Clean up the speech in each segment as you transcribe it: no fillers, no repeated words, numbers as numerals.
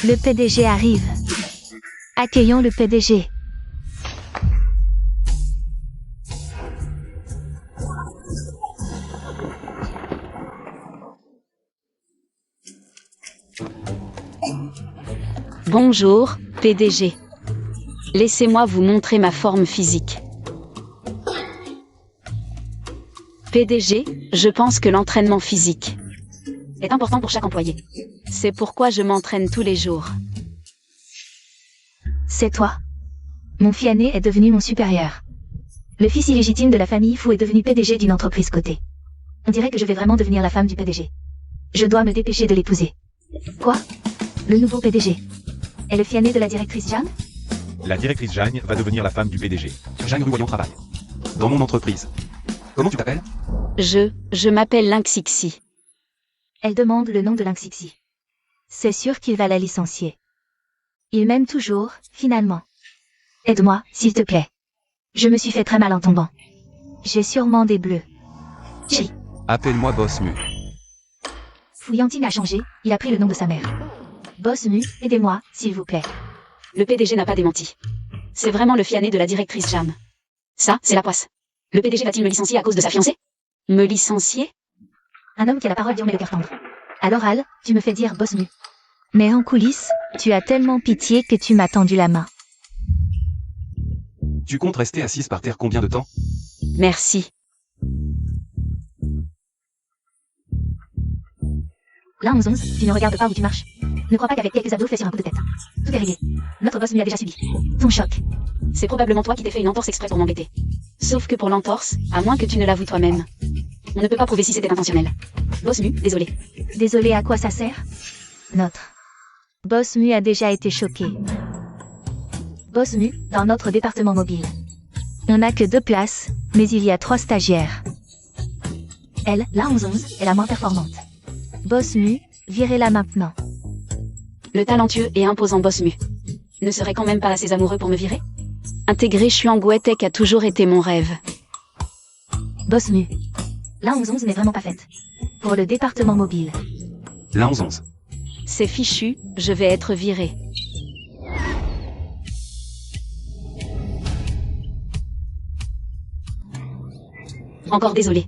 Le PDG arrive. Accueillons le PDG. Bonjour, PDG. Laissez-moi vous montrer ma forme physique. PDG, je pense que l'entraînement physique est important pour chaque employé. C'est pourquoi je m'entraîne tous les jours. C'est toi. Mon fils aîné est devenu mon supérieur. Le fils illégitime de la famille Fou est devenu PDG d'une entreprise cotée. On dirait que je vais vraiment devenir la femme du PDG. Je dois me dépêcher de l'épouser. Quoi? Le nouveau PDG est le fils aîné de la directrice Jeanne? La directrice Jeanne va devenir la femme du PDG. Jeanne Ruvoyant travaille dans mon entreprise. Comment tu t'appelles? Je m'appelle Linxixi. Elle demande le nom de Linxixi. C'est sûr qu'il va la licencier. Il m'aime toujours, finalement. Aide-moi, s'il te plaît. Je me suis fait très mal en tombant. J'ai sûrement des bleus. Chérie. Appelle-moi Boss Mu. Fouillantine a changé, il a pris le nom de sa mère. Boss Mu, aidez-moi, s'il vous plaît. Le PDG n'a pas démenti. C'est vraiment le fils aîné de la directrice Jeanne. Ça, c'est la poisse. Le PDG va-t-il me licencier à cause de sa fiancée? Me licencier? Un homme qui a la parole dure mais le cœur tendre. À l'oral, tu me fais dire Boss Mu. Mais en coulisses, tu as tellement pitié que tu m'as tendu la main. Tu comptes rester assise par terre combien de temps? Merci. Là, 11-11, tu ne regardes pas où tu marches. Ne crois pas qu'avec quelques abdos faits sur un coup de tête. Tout est réglé. Notre boss Mu a déjà subi ton choc. C'est probablement toi qui t'es fait une entorse exprès pour m'embêter. Sauf que pour l'entorse, à moins que tu ne l'avoues toi-même, on ne peut pas prouver si c'était intentionnel. Boss Mu, désolé. Désolé, à quoi ça sert? Notre Boss Mu a déjà été choqué. Boss Mu, dans notre département mobile. On n'a que 2 places, mais il y a 3 stagiaires. Elle, la 11-11, est la moins performante. Boss Mu, virez-la maintenant. Le talentueux et imposant Boss Mu ne serait quand même pas assez amoureux pour me virer? Intégrer Chuanguetek a toujours été mon rêve. Boss Mu. La 11-11 n'est vraiment pas faite. Pour le département mobile. La 11-11. C'est fichu, je vais être viré. Encore désolé.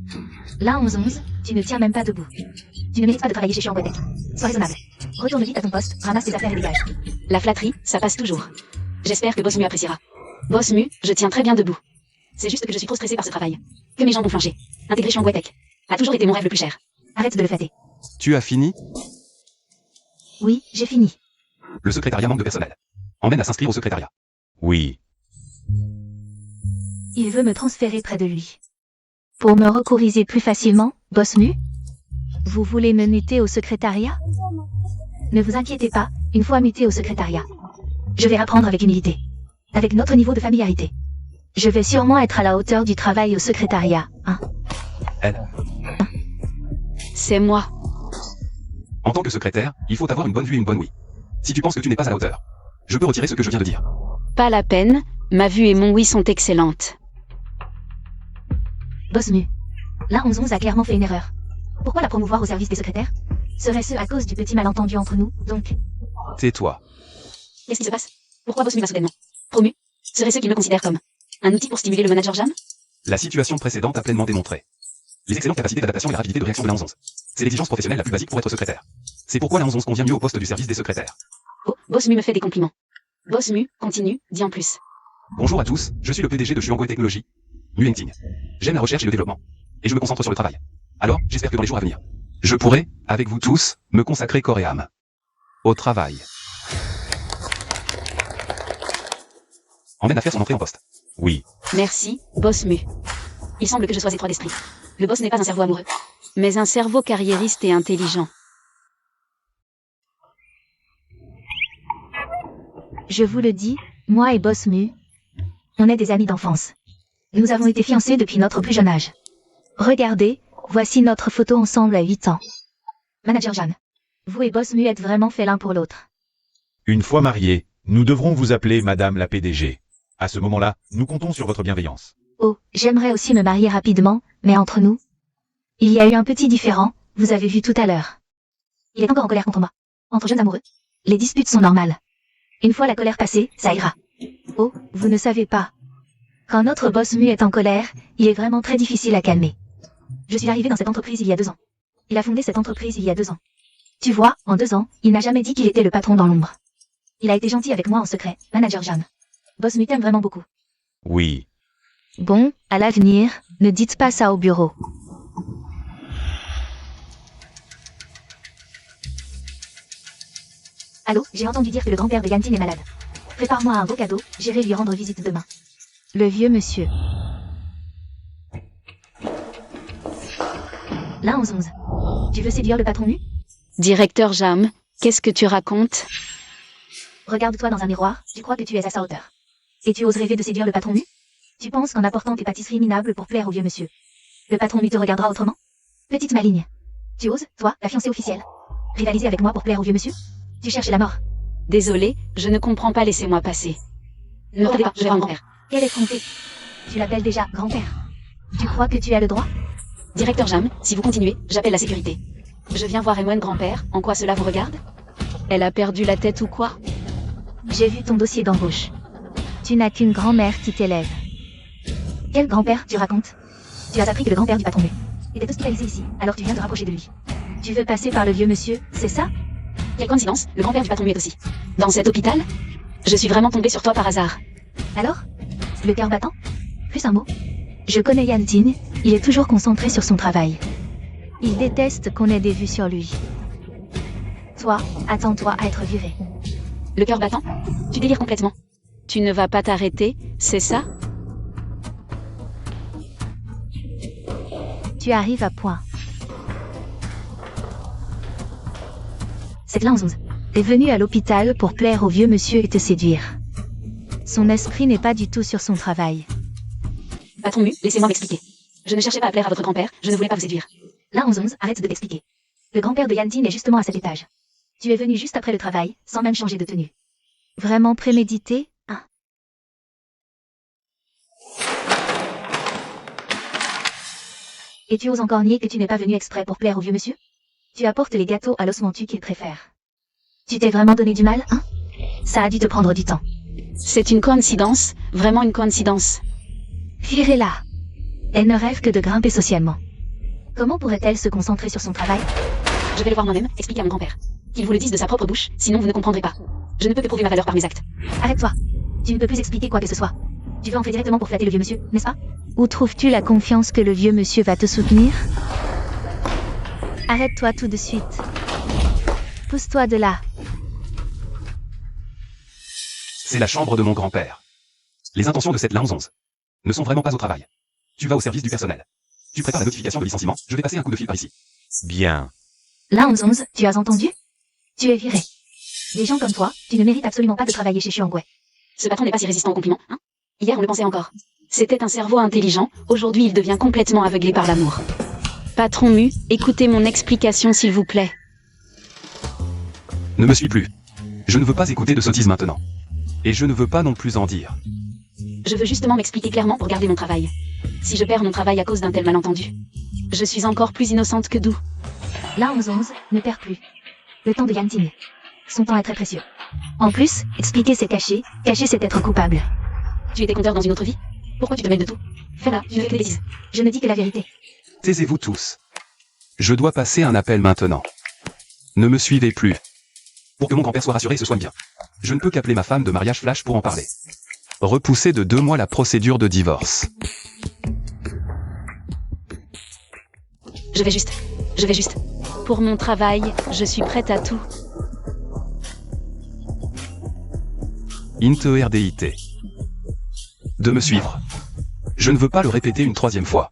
La 11-11, tu ne tiens même pas debout. Tu ne mérites pas de travailler chez Chuanguetek. Sois raisonnable. Retourne vite à ton poste, ramasse tes affaires et dégage. La flatterie, ça passe toujours. J'espère que Boss Mu appréciera. Boss Mu, je tiens très bien debout. C'est juste que je suis trop stressée par ce travail. Que mes jambes ont flanché. Intégrer Chuanguetek a toujours été mon rêve le plus cher. Arrête de le flatter. Tu as fini? Oui, j'ai fini. Le secrétariat manque de personnel. Emmène à s'inscrire au secrétariat. Oui. Il veut me transférer près de lui. Pour me recouriser plus facilement, Boss Mu? Vous voulez me muter au secrétariat? Ne vous inquiétez pas, une fois muté au secrétariat. Je vais apprendre avec humilité. Avec notre niveau de familiarité. Je vais sûrement être à la hauteur du travail au secrétariat, hein? Elle. C'est moi. En tant que secrétaire, il faut avoir une bonne vue et une bonne ouïe. Si tu penses que tu n'es pas à la hauteur, je peux retirer ce que je viens de dire. Pas la peine, ma vue et mon oui sont excellentes. Boss Mu. La 11-11 a clairement fait une erreur. Pourquoi la promouvoir au service des secrétaires? Serait-ce à cause du petit malentendu entre nous, donc? Tais-toi. Qu'est-ce qui se passe? Pourquoi Boss Mu va soudainement promu? Serait-ce qu'il me considère comme un outil pour stimuler le manager Jeanne? La situation précédente a pleinement démontré les excellentes capacités d'adaptation et la rapidité de réaction de la 11-11. C'est l'exigence professionnelle la plus basique pour être secrétaire. C'est pourquoi la 11-11 convient mieux au poste du service des secrétaires. Oh, Boss Mu me fait des compliments. Boss Mu, continue, dis en plus. Bonjour à tous, je suis le PDG de Chuangue Technologies. Muengting. J'aime la recherche et le développement. Et je me concentre sur le travail. Alors, j'espère que dans les jours à venir, je pourrai, avec vous tous, me consacrer corps et âme au travail. Emmène à faire son entrée en poste. Oui. Merci, Boss Mu. Il semble que je sois étroit d'esprit. Le boss n'est pas un cerveau amoureux, mais un cerveau carriériste et intelligent. Je vous le dis, moi et Boss Mu, on est des amis d'enfance. Nous avons été fiancés depuis notre plus jeune âge. Regardez, voici notre photo ensemble à 8 ans. Manager Jeanne, vous et Boss Mu êtes vraiment faits l'un pour l'autre. Une fois mariés, nous devrons vous appeler Madame la PDG. À ce moment-là, nous comptons sur votre bienveillance. Oh, j'aimerais aussi me marier rapidement, mais entre nous, il y a eu un petit différend, vous avez vu tout à l'heure. Il est encore en colère contre moi. Entre jeunes amoureux, Les disputes sont normales. Une fois la colère passée, ça ira. Oh, vous ne savez pas. Quand notre boss Mu est en colère, il est vraiment très difficile à calmer. Je suis arrivé dans cette entreprise il y a 2 ans. Il a fondé cette entreprise il y a 2 ans. Tu vois, en 2 ans, il n'a jamais dit qu'il était le patron dans l'ombre. Il a été gentil avec moi en secret, Manager Jam. Boss Mu t'aime vraiment beaucoup. Oui. Bon, à l'avenir, ne dites pas ça au bureau. Allô, j'ai entendu dire que le grand-père de Yantine est malade. Prépare-moi un beau cadeau, j'irai lui rendre visite demain. Le vieux monsieur. Là, 11. Tu veux séduire le patron nu? Directeur Jam, qu'est-ce que tu racontes? Regarde-toi dans un miroir, tu crois que tu es à sa hauteur. Et tu oses rêver de séduire le patron nu? Tu penses qu'en apportant tes pâtisseries minables pour plaire au vieux monsieur, le patron nu te regardera autrement? Petite maligne. Tu oses, toi, la fiancée officielle, rivaliser avec moi pour plaire au vieux monsieur? Tu cherches la mort. Désolé, je ne comprends pas, laissez-moi passer. Ne regardez pas, je vais voir mon père. Quelle effrontée. Tu l'appelles déjà grand-père. Tu crois que tu as le droit? Directeur Jam, si vous continuez, j'appelle la sécurité. Je viens voir Emwen grand-père, en quoi cela vous regarde? Elle a perdu la tête ou quoi? J'ai vu ton dossier d'embauche. Tu n'as qu'une grand-mère qui t'élève. Quel grand-père tu racontes? Tu as appris que le grand-père du patron nu était hospitalisé ici, alors tu viens te rapprocher de lui. Tu veux passer par le vieux monsieur, c'est ça? Quelle coïncidence, le grand-père du patron nu est aussi dans cet hôpital? Je suis vraiment tombée sur toi par hasard. Alors? Le cœur battant? Plus un mot. Je connais Yantine, il est toujours concentré sur son travail. Il déteste qu'on ait des vues sur lui. Toi, attends-toi à être viré. Le cœur battant? Tu délires complètement. Tu ne vas pas t'arrêter, c'est ça? Tu arrives à point. Cette là 11 est venue à l'hôpital pour plaire au vieux monsieur et te séduire. Son esprit n'est pas du tout sur son travail. Patron Mu, laissez-moi m'expliquer. Je ne cherchais pas à plaire à votre grand-père, je ne voulais pas vous séduire. Là 11, arrête de t'expliquer. Le grand-père de Yantine est justement à cet étage. Tu es venu juste après le travail, sans même changer de tenue. Vraiment prémédité, hein? Et tu oses encore nier que tu n'es pas venu exprès pour plaire au vieux monsieur? Tu apportes les gâteaux à l'os mentu qu'il préfère. Tu t'es vraiment donné du mal, hein? Ça a dû te prendre du temps. C'est une coïncidence, vraiment une coïncidence. Virez-la. Elle ne rêve que de grimper socialement. Comment pourrait-elle se concentrer sur son travail? Je vais le voir moi-même, expliquer à mon grand-père. Qu'il vous le dise de sa propre bouche, sinon vous ne comprendrez pas. Je ne peux que prouver ma valeur par mes actes. Arrête-toi. Tu ne peux plus expliquer quoi que ce soit. Tu veux entrer directement pour flatter le vieux monsieur, n'est-ce pas? Où trouves-tu la confiance que le vieux monsieur va te soutenir? Arrête-toi tout de suite. Pousse-toi de là. C'est la chambre de mon grand-père. Les intentions de cette Lounge 11 ne sont vraiment pas au travail. Tu vas au service du personnel. Tu prépares la notification de licenciement, je vais passer un coup de fil par ici. Bien. Là 11, tu as entendu? Tu es viré. Des gens comme toi, tu ne mérites absolument pas de travailler chez Xuangwei. Ce patron n'est pas si résistant aux compliments, hein? Hier on le pensait encore. C'était un cerveau intelligent, aujourd'hui il devient complètement aveuglé par l'amour. Patron Mu, écoutez mon explication s'il vous plaît. Ne me suis plus. Je ne veux pas écouter de sottises maintenant. Et je ne veux pas non plus en dire. Je veux justement m'expliquer clairement pour garder mon travail. Si je perds mon travail à cause d'un tel malentendu, je suis encore plus innocente que doux. Là 11, ne perds plus. Le temps de Yantine. Son temps est très précieux. En plus, expliquer c'est cacher, cacher c'est être coupable. Tu étais compteur dans une autre vie? Pourquoi tu te mêles de tout? Fais-la, tu ne fais que des bêtises. Je ne dis que la vérité. Taisez-vous tous. Je dois passer un appel maintenant. Ne me suivez plus. Pour que mon grand-père soit rassuré et se soigne bien. Je ne peux qu'appeler ma femme de mariage flash pour en parler. Repousser de 2 mois la procédure de divorce. Je vais juste. Pour mon travail, je suis prête à tout. Inte RDIT. De me suivre. Je ne veux pas le répéter une 3e fois.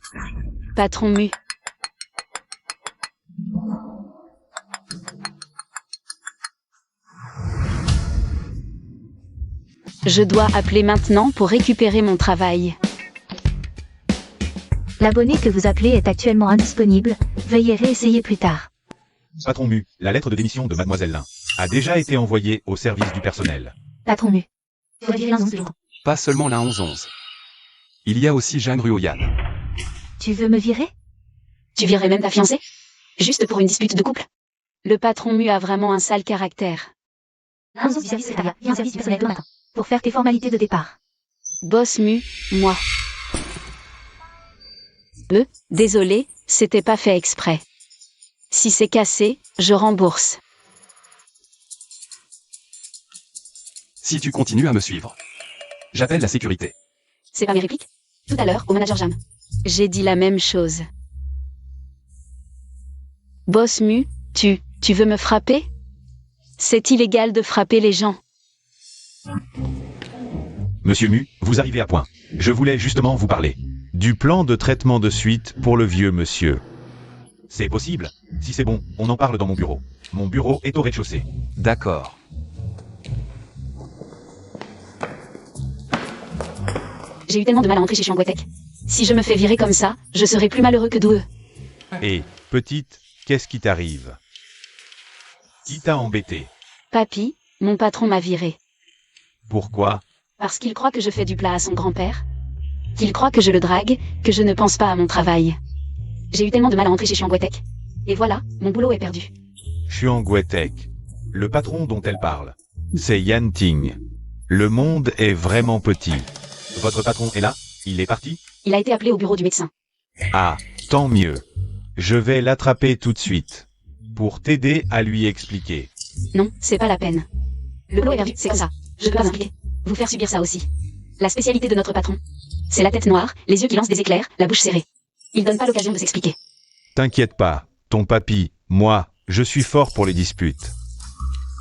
Patron Mu. Je dois appeler maintenant pour récupérer mon travail. L'abonné que vous appelez est actuellement indisponible, veuillez réessayer plus tard. Patron Mu, la lettre de démission de Mademoiselle Lin a déjà été envoyée au service du personnel. Patron Mu. Tu vas virer Là 11 jours. Pas seulement la 11-11. Il y a aussi Jeanne Ruoyan. Tu veux me virer? Tu virerais même ta fiancée? Juste pour une dispute de couple? Le patron Mu a vraiment un sale caractère. Onze du service secrétariat. Viens au service du personnel demain matin. Pour faire tes formalités de départ. Boss Mu, moi. Désolé, c'était pas fait exprès. Si c'est cassé, je rembourse. Si tu continues à me suivre, j'appelle la sécurité. C'est pas mes répliques? Tout à l'heure, au manager Jam. J'ai dit la même chose. Boss Mu, tu veux me frapper? C'est illégal de frapper les gens. Monsieur Mu, vous arrivez à point. Je voulais justement vous parler du plan de traitement de suite pour le vieux monsieur. C'est possible? Si c'est bon, on en parle dans mon bureau. Mon bureau est au rez-de-chaussée. D'accord. J'ai eu tellement de mal à entrer chez Chuangwetek. Si je me fais virer comme ça, je serai plus malheureux que doueux. Et, petite, qu'est-ce qui t'arrive? Qui t'a embêté? Papy, mon patron m'a viré. Pourquoi? Parce qu'il croit que je fais du plat à son grand-père. Qu'il croit que je le drague, que je ne pense pas à mon travail. J'ai eu tellement de mal à entrer chez Chuangwetek. Et voilà, mon boulot est perdu. Chuangwetek. Le patron dont elle parle. C'est Yan Ting. Le monde est vraiment petit. Votre patron est là? Il est parti? Il a été appelé au bureau du médecin. Ah, tant mieux. Je vais l'attraper tout de suite. Pour t'aider à lui expliquer. Non, c'est pas la peine. Le boulot est perdu, c'est comme ça. Je peux pas m'impliquer. Vous faire subir ça aussi. La spécialité de notre patron. C'est la tête noire, les yeux qui lancent des éclairs, la bouche serrée. Il donne pas l'occasion de s'expliquer. T'inquiète pas, ton papy, moi, je suis fort pour les disputes.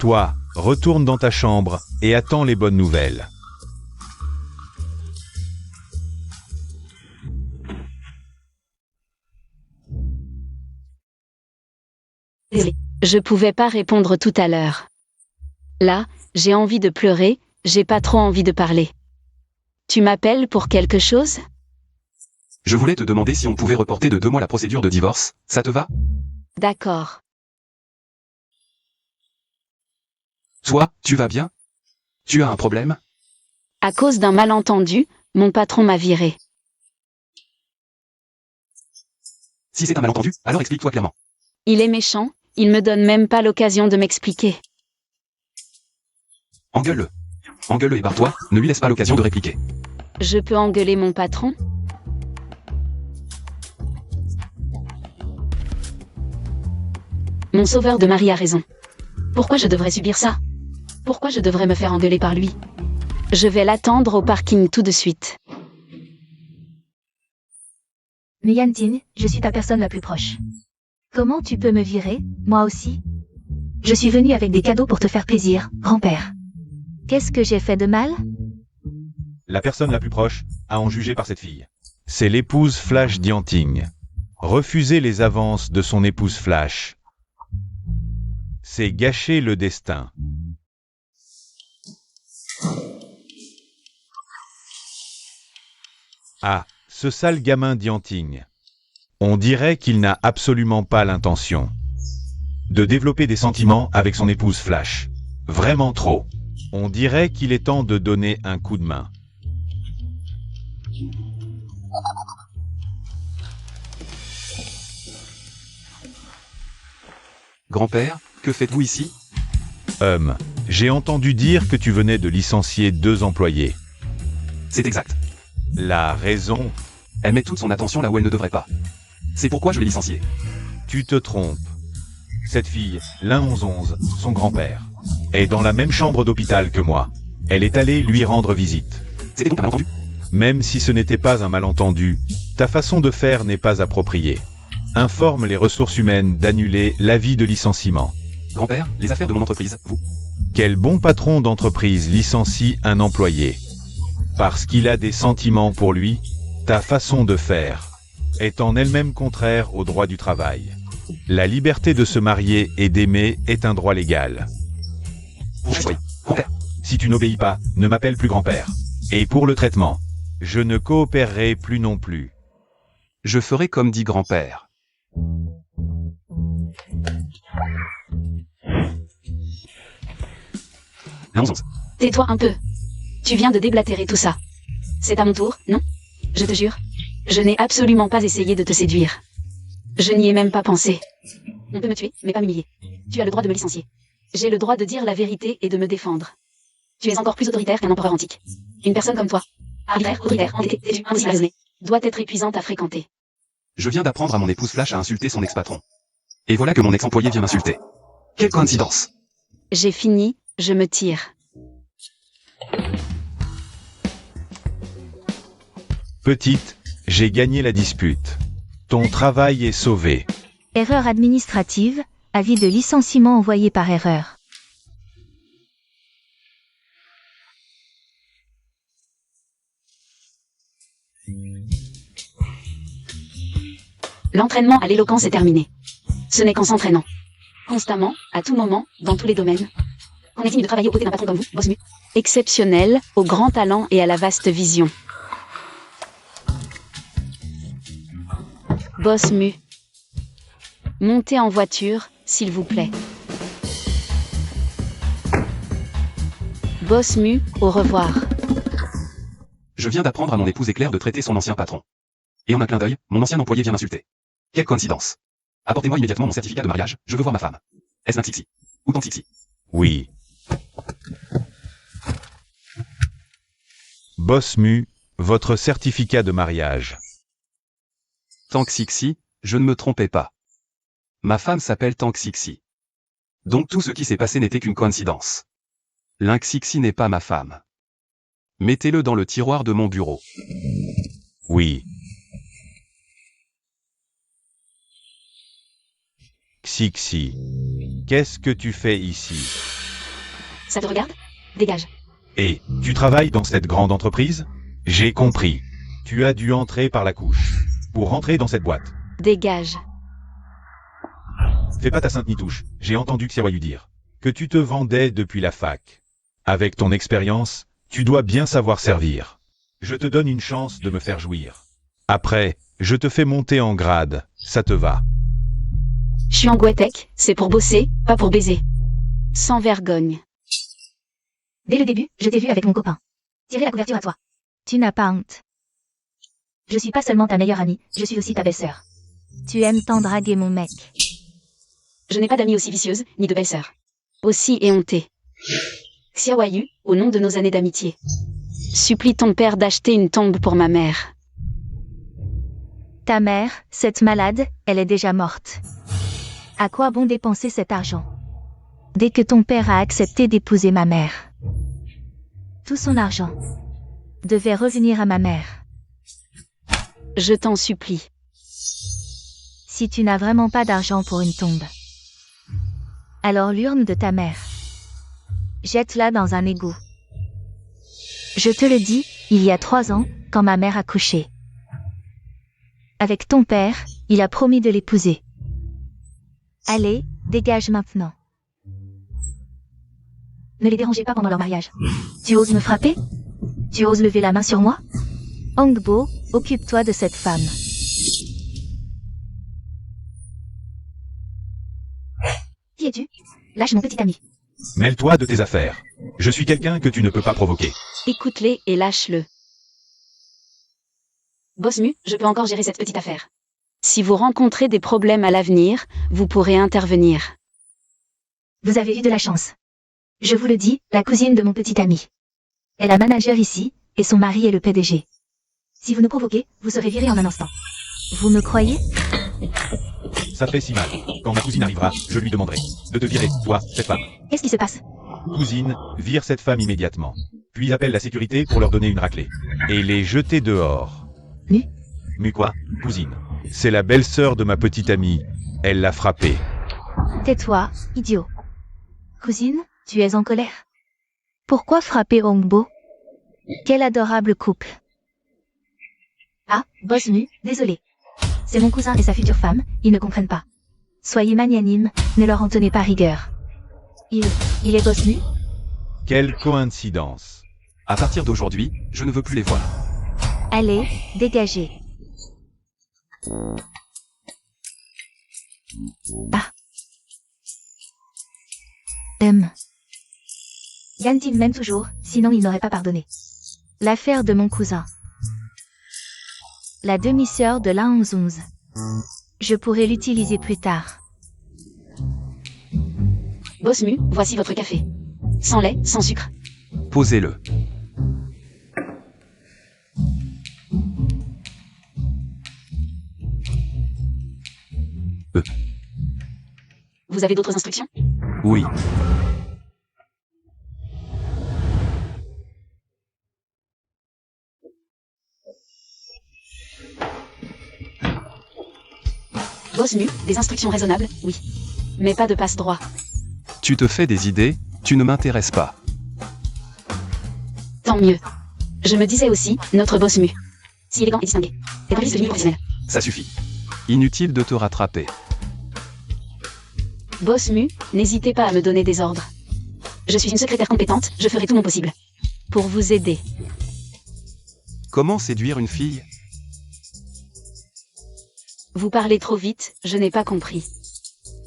Toi, retourne dans ta chambre et attends les bonnes nouvelles. Désolé. Je pouvais pas répondre tout à l'heure. Là, j'ai envie de pleurer, j'ai pas trop envie de parler. Tu m'appelles pour quelque chose? Je voulais te demander si on pouvait reporter de 2 mois la procédure de divorce. Ça te va? D'accord. Toi, tu vas bien? Tu as un problème? À cause d'un malentendu, mon patron m'a viré. Si c'est un malentendu, alors explique-toi clairement. Il est méchant, il me donne même pas l'occasion de m'expliquer. Engueule-le. Engueule-le et barre-toi, ne lui laisse pas l'occasion de répliquer. Je peux engueuler mon patron? Mon sauveur de mari a raison. Pourquoi je devrais subir ça? Pourquoi je devrais me faire engueuler par lui? Je vais l'attendre au parking tout de suite. Mais Yan Ting, je suis ta personne la plus proche. Comment tu peux me virer, moi aussi? Je suis venu avec des cadeaux pour te faire plaisir, grand-père. Qu'est-ce que j'ai fait de mal? La personne la plus proche, à en juger par cette fille. C'est l'épouse Flash d'Yan Ting. Refuser les avances de son épouse Flash. C'est gâcher le destin. Ah, ce sale gamin d'Yan Ting. On dirait qu'il n'a absolument pas l'intention de développer des sentiments avec son épouse Flash. Vraiment trop. On dirait qu'il est temps de donner un coup de main. Grand-père, que faites-vous ici? J'ai entendu dire que tu venais de licencier 2 employés. C'est exact. La raison? Elle met toute son attention là où elle ne devrait pas. C'est pourquoi je l'ai licenciée. Tu te trompes. Cette fille, l'A1111, son grand-père, est dans la même chambre d'hôpital que moi. Elle est allée lui rendre visite. C'était donc un malentendu? Même si ce n'était pas un malentendu, ta façon de faire n'est pas appropriée. Informe les ressources humaines d'annuler l'avis de licenciement. Grand-père, les affaires de mon entreprise, vous. Quel bon patron d'entreprise licencie un employé? Parce qu'il a des sentiments pour lui, ta façon de faire est en elle-même contraire au droit du travail. La liberté de se marier et d'aimer est un droit légal. Oui, grand-père. Si tu n'obéis pas, ne m'appelle plus grand-père. Et pour le traitement, je ne coopérerai plus non plus. Je ferai comme dit grand-père. L'11-11. Tais-toi un peu. Tu viens de déblatérer tout ça. C'est à mon tour, non? Je te jure. Je n'ai absolument pas essayé de te séduire. Je n'y ai même pas pensé. On peut me tuer, mais pas m'humilier. Tu as le droit de me licencier. J'ai le droit de dire la vérité et de me défendre. Tu es encore plus autoritaire qu'un empereur antique. Une personne comme toi, arbitraire, autoritaire, entêtée, têtue, impossible à raisonner, doit être épuisante à fréquenter. Je viens d'apprendre à mon épouse Flash à insulter son ex-patron. Et voilà que mon ex-employé vient m'insulter. Quelle coïncidence! J'ai fini, je me tire. Petite, j'ai gagné la dispute. Ton travail est sauvé. Erreur administrative, avis de licenciement envoyé par erreur. L'entraînement à l'éloquence est terminé. Ce n'est qu'en s'entraînant. Constamment, à tout moment, dans tous les domaines. On est digne de travailler aux côtés d'un patron comme vous, Boss Mu. Exceptionnel, au grand talent et à la vaste vision. Boss Mu. Montez en voiture, s'il vous plaît. Boss Mu, au revoir. Je viens d'apprendre à mon épouse Éclair de traiter son ancien patron. Et en un clin d'œil, mon ancien employé vient m'insulter. Quelle coïncidence! Apportez-moi immédiatement mon certificat de mariage, je veux voir ma femme. Est-ce Nxixi? Ou Tangxixi? Oui. Boss Mu, votre certificat de mariage. Tangxixi, je ne me trompais pas. Ma femme s'appelle Tangxixi. Donc tout ce qui s'est passé n'était qu'une coïncidence. L'Nxixi n'est pas ma femme. Mettez-le dans le tiroir de mon bureau. Oui. Xixi, qu'est-ce que tu fais ici? Ça te regarde? Dégage. Et, tu travailles dans cette grande entreprise? J'ai compris. Tu as dû entrer par la couche. Pour rentrer dans cette boîte. Dégage. Fais pas ta sainte nitouche, j'ai entendu Xiaoyu dire que tu te vendais depuis la fac. Avec ton expérience, tu dois bien savoir servir. Je te donne une chance de me faire jouir. Après, je te fais monter en grade, ça te va. Je suis en Guetech, c'est pour bosser, pas pour baiser. Sans vergogne. Dès le début, je t'ai vu avec mon copain. Tirer la couverture à toi. Tu n'as pas honte. Je suis pas seulement ta meilleure amie, je suis aussi ta belle-sœur. Tu aimes tant draguer mon mec. Je n'ai pas d'amie aussi vicieuse, ni de belle-sœur. Aussi éhontée. Xiaoyu, au nom de nos années d'amitié. Supplie ton père d'acheter une tombe pour ma mère. Ta mère, cette malade, elle est déjà morte. À quoi bon dépenser cet argent? Dès que ton père a accepté d'épouser ma mère, tout son argent devait revenir à ma mère. Je t'en supplie. Si tu n'as vraiment pas d'argent pour une tombe, alors l'urne de ta mère, jette-la dans un égout. Je te le dis, il y a 3 ans, quand ma mère a couché avec ton père, il a promis de l'épouser. Allez, dégage maintenant. Ne les dérangez pas pendant leur mariage. Tu oses me frapper? Tu oses lever la main sur moi? Hongbo, occupe-toi de cette femme. Qui es-tu? Lâche mon petit ami. Mêle-toi de tes affaires. Je suis quelqu'un que tu ne peux pas provoquer. Écoute-les et lâche-le. Boss Mu, je peux encore gérer cette petite affaire. Si vous rencontrez des problèmes à l'avenir, vous pourrez intervenir. Vous avez eu de la chance. Je vous le dis, la cousine de mon petit ami. Elle a manager ici, et son mari est le PDG. Si vous nous provoquez, vous serez viré en un instant. Vous me croyez? Ça fait si mal. Quand ma cousine arrivera, je lui demanderai de te virer, toi, cette femme. Qu'est-ce qui se passe? Cousine, vire cette femme immédiatement. Puis appelle la sécurité pour leur donner une raclée. Et les jeter dehors. Mu? Mu quoi? Cousine. C'est la belle-sœur de ma petite amie. Elle l'a frappée. Tais-toi, idiot. Cousine, tu es en colère. Pourquoi frapper Hongbo? Quel adorable couple. Ah, Boss Mu, désolé. C'est mon cousin et sa future femme, ils ne comprennent pas. Soyez magnanime, ne leur en tenez pas rigueur. Il est Boss Mu? Quelle coïncidence. À partir d'aujourd'hui, je ne veux plus les voir. Allez, dégagez. Ah. Yantim m'aime toujours, sinon il n'aurait pas pardonné. L'affaire de mon cousin. La demi-sœur de la 11-11. Je pourrais l'utiliser plus tard. Boss Mu, voici votre café. Sans lait, sans sucre. Posez-le. Vous avez d'autres instructions? Oui. Boss Mu, des instructions raisonnables, oui. Mais pas de passe-droit. Tu te fais des idées, tu ne m'intéresses pas. Tant mieux. Je me disais aussi, notre Boss Mu. Si élégant et distingué. Des polices de nuit professionnelle. Ça suffit. Inutile de te rattraper. Boss Mu, n'hésitez pas à me donner des ordres. Je suis une secrétaire compétente, je ferai tout mon possible. Pour vous aider. Comment séduire une fille? Vous parlez trop vite, je n'ai pas compris.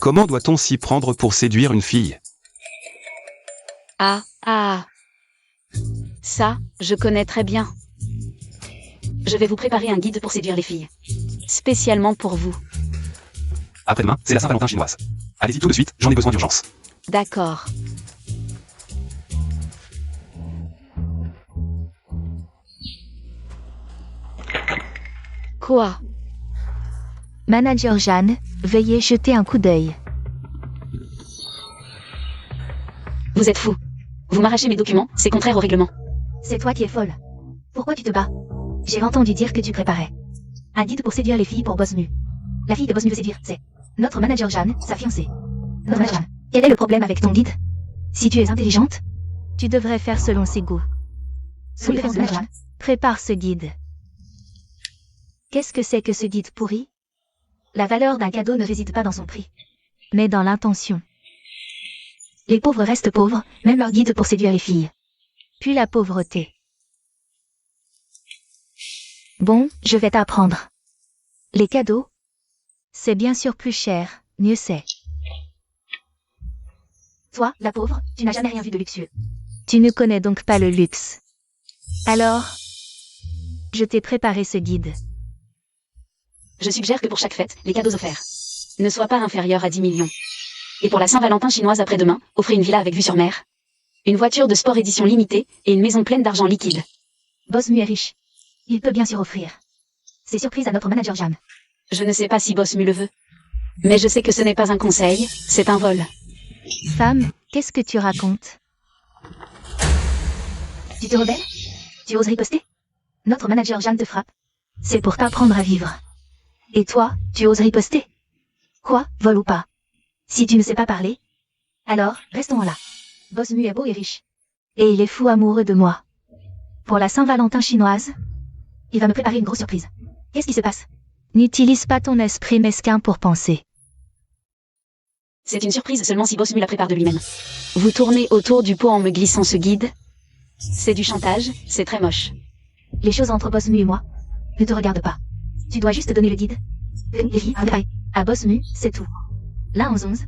Comment doit-on s'y prendre pour séduire une fille? Ah. Ça, je connais très bien. Je vais vous préparer un guide pour séduire les filles. Spécialement pour vous. Après-demain, c'est la Saint-Valentin chinoise. Allez-y tout de suite, j'en ai besoin d'urgence. D'accord. Quoi? Manager Jeanne, veuillez jeter un coup d'œil. Vous êtes fou. Vous m'arrachez mes documents, c'est contraire au règlement. C'est toi qui es folle. Pourquoi tu te bats? J'ai entendu dire que tu préparais un guide pour séduire les filles pour Boss Mu. La fille de Boss Mu veut séduire, c'est notre manager Jeanne, sa fiancée. Notre manager Jeanne. Quel est le problème avec ton guide? Si tu es intelligente, tu devrais faire selon ses goûts. Sous les manager Jeanne, prépare ce guide. Qu'est-ce que c'est que ce guide pourri? La valeur d'un cadeau ne réside pas dans son prix, mais dans l'intention. Les pauvres restent pauvres, même leur guide pour séduire les filles. Puis la pauvreté. Bon, je vais t'apprendre. Les cadeaux, c'est bien sûr plus cher, mieux c'est. Toi, la pauvre, tu n'as jamais rien vu de luxueux. Tu ne connais donc pas le luxe. Alors, je t'ai préparé ce guide. Je suggère que pour chaque fête, les cadeaux offerts ne soient pas inférieurs à 10 millions. Et pour la Saint-Valentin chinoise après-demain, offrez une villa avec vue sur mer, une voiture de sport édition limitée et une maison pleine d'argent liquide. Boss Mu est riche. Il peut bien sûr offrir. C'est surprise à notre manager Jeanne. Je ne sais pas si Boss Mu le veut. Mais je sais que ce n'est pas un conseil, c'est un vol. Femme, qu'est-ce que tu racontes? Tu te rebelles? Tu oses riposter? Notre manager Jeanne te frappe. C'est pour t'apprendre à vivre. Et toi, tu oses riposter? Quoi, vol ou pas? Si tu ne sais pas parler, alors, restons là. Boss Mu est beau et riche. Et il est fou amoureux de moi. Pour la Saint-Valentin chinoise, il va me préparer une grosse surprise. Qu'est-ce qui se passe? N'utilise pas ton esprit mesquin pour penser. C'est une surprise seulement si Boss Mu la prépare de lui-même. Vous tournez autour du pot en me glissant ce guide. C'est du chantage, c'est très moche. Les choses entre Boss Mu et moi ne te regardent pas. Tu dois juste donner le guide. Les filles, à Boss Mu, c'est tout. Là, 11-11,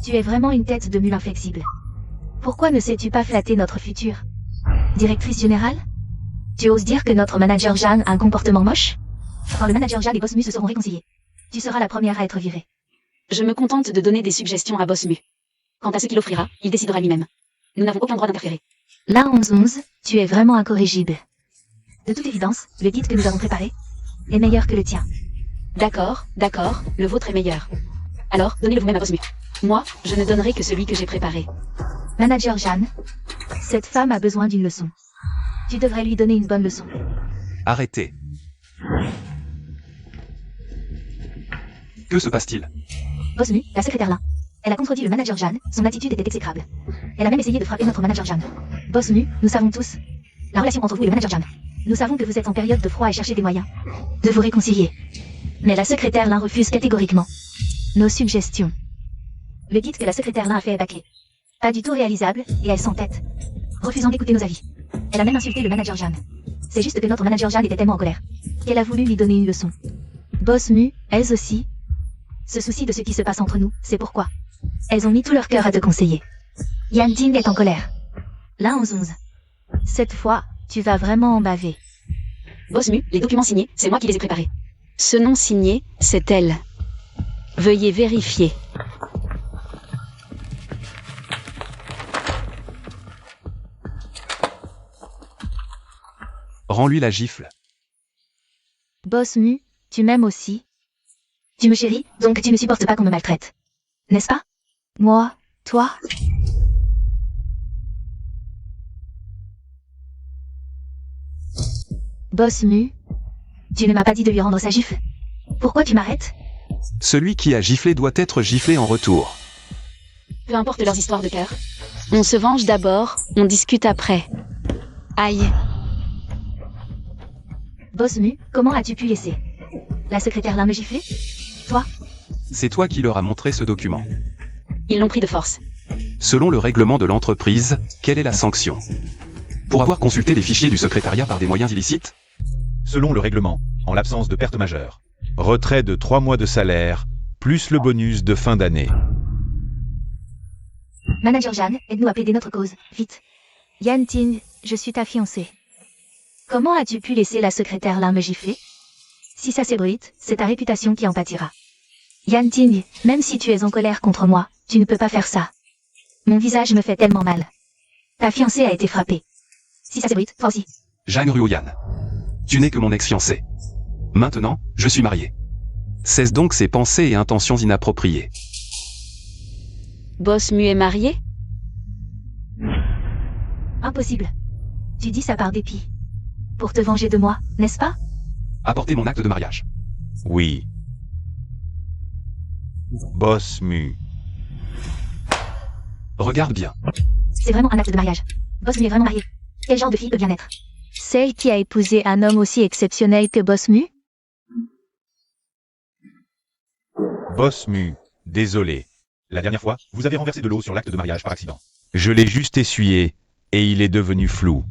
tu es vraiment une tête de mule inflexible. Pourquoi ne sais-tu pas flatter notre future directrice générale? Tu oses dire que notre manager Jeanne a un comportement moche? Quand le manager Jeanne et Boss Mu se seront réconciliés, tu seras la première à être virée. Je me contente de donner des suggestions à Boss Mu. Quant à ce qu'il offrira, il décidera lui-même. Nous n'avons aucun droit d'interférer. Là, 11-11, tu es vraiment incorrigible. De toute évidence, le guide que nous avons préparé est meilleur que le tien. D'accord, le vôtre est meilleur. Alors, donnez-le vous-même à Boss Mu. Moi, je ne donnerai que celui que j'ai préparé. Manager Jeanne, cette femme a besoin d'une leçon. Tu devrais lui donner une bonne leçon. Arrêtez. Que se passe-t-il? Boss Mu, la secrétaire là. Elle a contredit le manager Jeanne, son attitude était exécrable. Elle a même essayé de frapper notre manager Jeanne. Boss Mu, nous savons tous la relation entre vous et le manager Jeanne. Nous savons que vous êtes en période de froid et cherchez des moyens de vous réconcilier. Mais la secrétaire Lin refuse catégoriquement nos suggestions. Le guide que la secrétaire Lin a fait est bâclé. Pas du tout réalisable, et elle s'entête, refusant d'écouter nos avis. Elle a même insulté le manager Jeanne. C'est juste que notre manager Jeanne était tellement en colère qu'elle a voulu lui donner une leçon. Boss Mu, elles aussi, se soucient de ce qui se passe entre nous, c'est pourquoi elles ont mis tout leur cœur à te conseiller. Yan Ting est en colère. Là, 11-11. Cette fois, tu vas vraiment en baver. Boss Mu, les documents signés, c'est moi qui les ai préparés. Ce nom signé, c'est elle. Veuillez vérifier. Rends-lui la gifle. Boss Mu, tu m'aimes aussi. Tu me chéris, donc tu ne supportes pas qu'on me maltraite. N'est-ce pas? Moi, toi? Boss Mu, tu ne m'as pas dit de lui rendre sa gifle. Pourquoi tu m'arrêtes? Celui qui a giflé doit être giflé en retour. Peu importe leurs histoires de cœur. On se venge d'abord, on discute après. Aïe. Boss Mu, comment as-tu pu laisser la secrétaire là me gifler? Toi? C'est toi qui leur as montré ce document. Ils l'ont pris de force. Selon le règlement de l'entreprise, quelle est la sanction? Pour avoir consulté les fichiers du secrétariat par des moyens illicites? Selon le règlement, en l'absence de perte majeure. Retrait de 3 mois de salaire, plus le bonus de fin d'année. Manager Jeanne, aide-nous à plaider notre cause, vite. Yan Ting, je suis ta fiancée. Comment as-tu pu laisser la secrétaire là me gifler? Si ça s'ébruite, c'est ta réputation qui en pâtira. Yan Ting, même si tu es en colère contre moi, tu ne peux pas faire ça. Mon visage me fait tellement mal. Ta fiancée a été frappée. Si ça s'ébruite, toi aussi. Zhang Ruoyan. Tu n'es que mon ex-fiancé. Maintenant, je suis marié. Cesse donc ces pensées et intentions inappropriées. Boss Mu est marié? Impossible. Tu dis ça par dépit. Pour te venger de moi, n'est-ce pas? Apportez mon acte de mariage. Oui. Boss Mu. Regarde bien. C'est vraiment un acte de mariage. Boss Mu est vraiment marié. Quel genre de fille peut bien être? Celle qui a épousé un homme aussi exceptionnel que Boss Mu? Boss Mu, désolé. La dernière fois, vous avez renversé de l'eau sur l'acte de mariage par accident. Je l'ai juste essuyé, et il est devenu flou.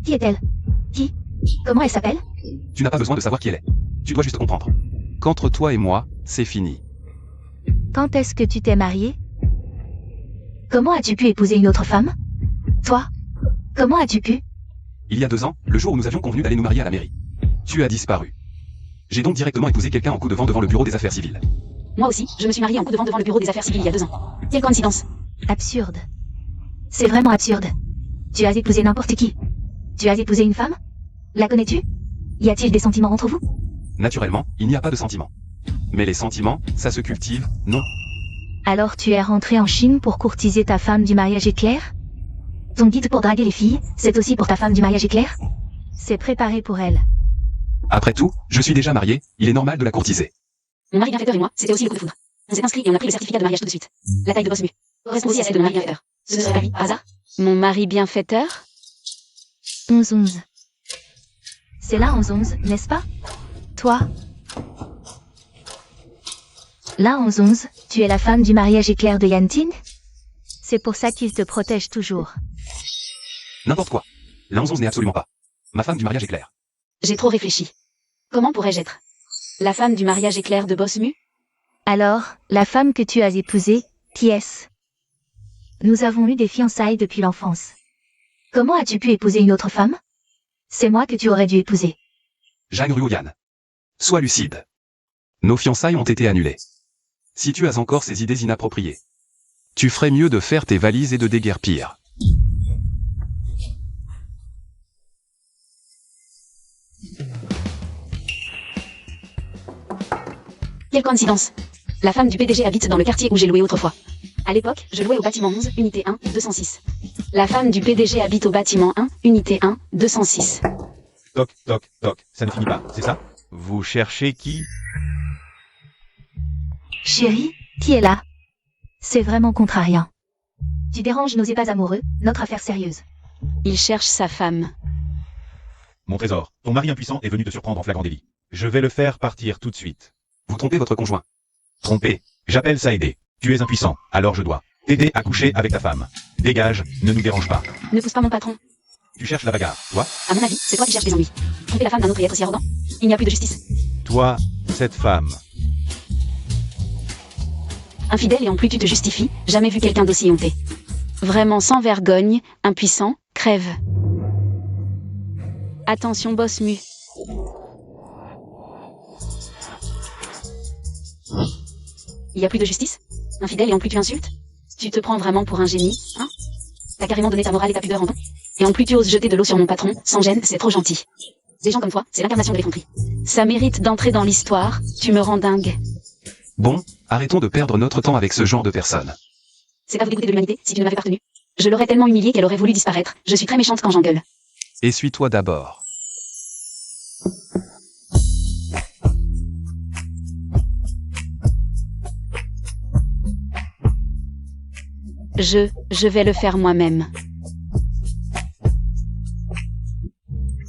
Qui est-elle? Qui? Comment elle s'appelle? Tu n'as pas besoin de savoir qui elle est. Tu dois juste comprendre. Qu'entre toi et moi, c'est fini. Quand est-ce que tu t'es marié? Comment as-tu pu épouser une autre femme? Toi? Comment as-tu pu? Il y a 2 ans, le jour où nous avions convenu d'aller nous marier à la mairie. Tu as disparu. J'ai donc directement épousé quelqu'un en coup de vent devant le bureau des affaires civiles. Moi aussi, je me suis mariée en coup de vent devant le bureau des affaires civiles il y a 2 ans. Quelle coïncidence. Absurde. C'est vraiment absurde. Tu as épousé n'importe qui. Tu as épousé une femme? La connais-tu? Y a-t-il des sentiments entre vous? Naturellement, il n'y a pas de sentiments. Mais les sentiments, ça se cultive, non? Alors tu es rentré en Chine pour courtiser ta femme du mariage éclair? Ton guide pour draguer les filles, c'est aussi pour ta femme du mariage éclair? C'est préparé pour elle. Après tout, je suis déjà marié, il est normal de la courtiser. Mon mari bienfaiteur et moi, c'était aussi le coup de foudre. On s'est inscrit et on a pris le certificat de mariage tout de suite. La taille de Boss Mu correspond aussi à celle de mon mari bienfaiteur. Ce ne serait pas lui, par hasard? Mon mari bienfaiteur? 11-11. C'est là 11-11, n'est-ce pas? Toi? Là 11-11, tu es la femme du mariage éclair de Yan Ting? C'est pour ça qu'il te protège toujours. N'importe quoi. La 11 n'est absolument pas. Ma femme du mariage est claire. J'ai trop réfléchi. Comment pourrais-je être la femme du mariage éclair de Boss Mu? Alors, la femme que tu as épousée, qui est-ce? Nous avons eu des fiançailles depuis l'enfance. Comment as-tu pu épouser une autre femme? C'est moi que tu aurais dû épouser. Zhang Ruoyan. Sois lucide. Nos fiançailles ont été annulées. Si tu as encore ces idées inappropriées, tu ferais mieux de faire tes valises et de déguerpir. Quelle coïncidence. La femme du PDG habite dans le quartier où j'ai loué autrefois. À l'époque, je louais au bâtiment 11, unité 1, 206. La femme du PDG habite au bâtiment 1, unité 1, 206. Toc, toc, toc, ça ne finit pas, c'est ça? Vous cherchez qui? Chérie, qui est là? C'est vraiment contrariant. Tu déranges nos ébats amoureux, notre affaire sérieuse. Il cherche sa femme. Mon trésor, ton mari impuissant est venu te surprendre en flagrant délit. Je vais le faire partir tout de suite. Vous trompez votre conjoint. Trompé. J'appelle ça aider. Tu es impuissant, alors je dois t'aider à coucher avec ta femme. Dégage, ne nous dérange pas. Ne pousse pas mon patron. Tu cherches la bagarre, toi? À mon avis, c'est toi qui cherches des ennuis. Tromper la femme d'un autre et être si arrogant. Il n'y a plus de justice. Toi, cette femme. Infidèle et en plus tu te justifies, jamais vu quelqu'un d'aussi honté. Vraiment sans vergogne, impuissant, crève. Attention Boss Mu. Il y a plus de justice? Infidèle et en plus tu insultes? Tu te prends vraiment pour un génie, hein? T'as carrément donné ta morale et ta pudeur en don? Et en plus tu oses jeter de l'eau sur mon patron, sans gêne, c'est trop gentil. Des gens comme toi, c'est l'incarnation de l'effronterie. Ça mérite d'entrer dans l'histoire, tu me rends dingue. Bon, arrêtons de perdre notre temps avec ce genre de personnes. C'est pas vous dégoûter de l'humanité, si tu ne m'avais pas retenu. Je l'aurais tellement humiliée qu'elle aurait voulu disparaître. Je suis très méchante quand j'engueule. Essuie-toi d'abord. Je vais le faire moi-même.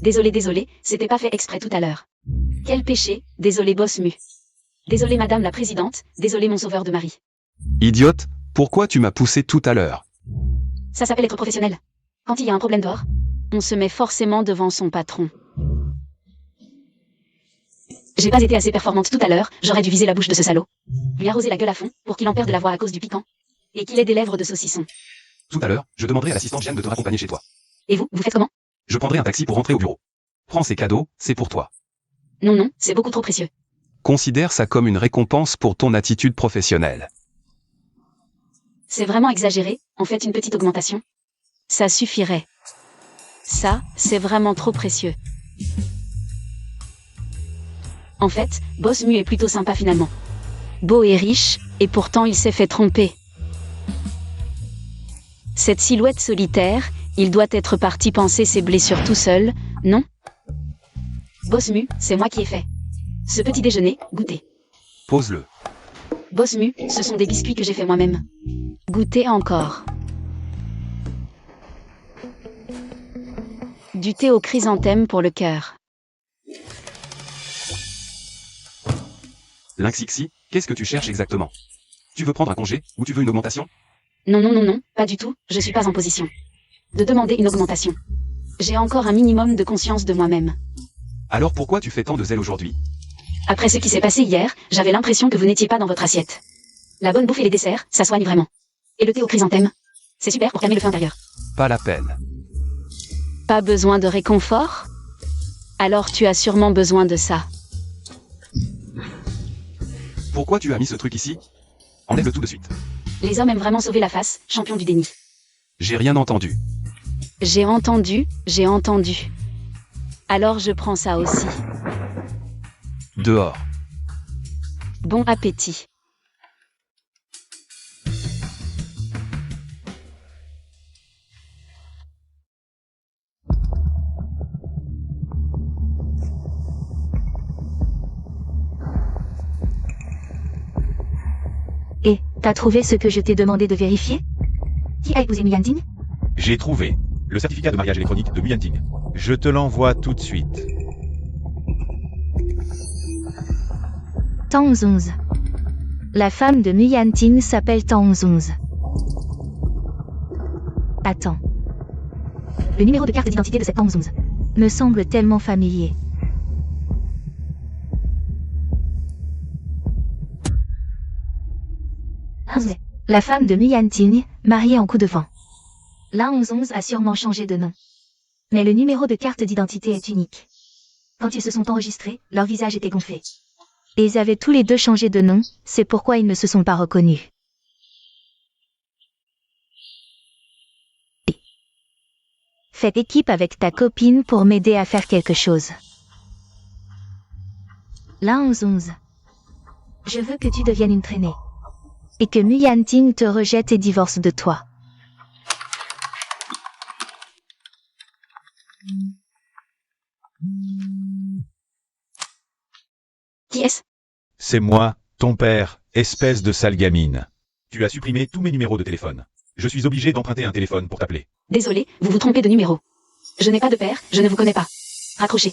Désolé, c'était pas fait exprès tout à l'heure. Quel péché, désolé boss mu. Désolé madame la présidente, désolé mon sauveur de mari. Idiote, pourquoi tu m'as poussé tout à l'heure? Ça s'appelle être professionnel. Quand il y a un problème dehors, on se met forcément devant son patron. J'ai pas été assez performante tout à l'heure, j'aurais dû viser la bouche de ce salaud. Lui arroser la gueule à fond, pour qu'il en perde la voix à cause du piquant. Et qu'il ait des lèvres de saucisson. Tout à l'heure, je demanderai à l'assistante Jeanne de te raccompagner chez toi. Et vous faites comment? Je prendrai un taxi pour rentrer au bureau. Prends ces cadeaux, c'est pour toi. Non, c'est beaucoup trop précieux. Considère ça comme une récompense pour ton attitude professionnelle. C'est vraiment exagéré, en fait une petite augmentation. Ça suffirait. Ça, c'est vraiment trop précieux. En fait, Boss Mu est plutôt sympa finalement. Beau et riche, et pourtant il s'est fait tromper. Cette silhouette solitaire, il doit être parti penser ses blessures tout seul, non? Boss Mu, c'est moi qui ai fait. Ce petit déjeuner, goûtez. Pose-le. Boss Mu, ce sont des biscuits que j'ai fait moi-même. Goûtez encore. Du thé au chrysanthème pour le cœur. Lynxixi, qu'est-ce que tu cherches exactement? Tu veux prendre un congé, ou tu veux une augmentation? Non, pas du tout, je suis pas en position de demander une augmentation. J'ai encore un minimum de conscience de moi-même. Alors pourquoi tu fais tant de zèle aujourd'hui? Après ce qui s'est passé hier, j'avais l'impression que vous n'étiez pas dans votre assiette. La bonne bouffe et les desserts, ça soigne vraiment. Et le thé au chrysanthème, c'est super pour calmer le feu intérieur. Pas la peine. Pas besoin de réconfort? Alors tu as sûrement besoin de ça. Pourquoi tu as mis ce truc ici? Enlève-le tout de suite. Les hommes aiment vraiment sauver la face, champion du déni. J'ai rien entendu. J'ai entendu. Alors je prends ça aussi. Dehors. Bon appétit. Et, t'as trouvé ce que je t'ai demandé de vérifier? Qui a épousé Muyanding? J'ai trouvé le certificat de mariage électronique de Muyanting. Je te l'envoie tout de suite. Tang Zunz. La femme de Muyanting s'appelle Tang Zunz. Attends. Le numéro de carte d'identité de cette Tang Zunz me semble tellement familier. La femme de Muyanting, mariée en coup de vent. Lang Zunz a sûrement changé de nom. Mais le numéro de carte d'identité est unique. Quand ils se sont enregistrés, leur visage était gonflé. Et ils avaient tous les deux changé de nom, c'est pourquoi ils ne se sont pas reconnus. Faites équipe avec ta copine pour m'aider à faire quelque chose. Lang Zunz. Je veux que tu deviennes une traînée. Et que Muyanting te rejette et divorce de toi. Qui est-ce? C'est moi, ton père, espèce de sale gamine. Tu as supprimé tous mes numéros de téléphone. Je suis obligé d'emprunter un téléphone pour t'appeler. Désolé, vous vous trompez de numéro. Je n'ai pas de père, je ne vous connais pas. Raccrochez.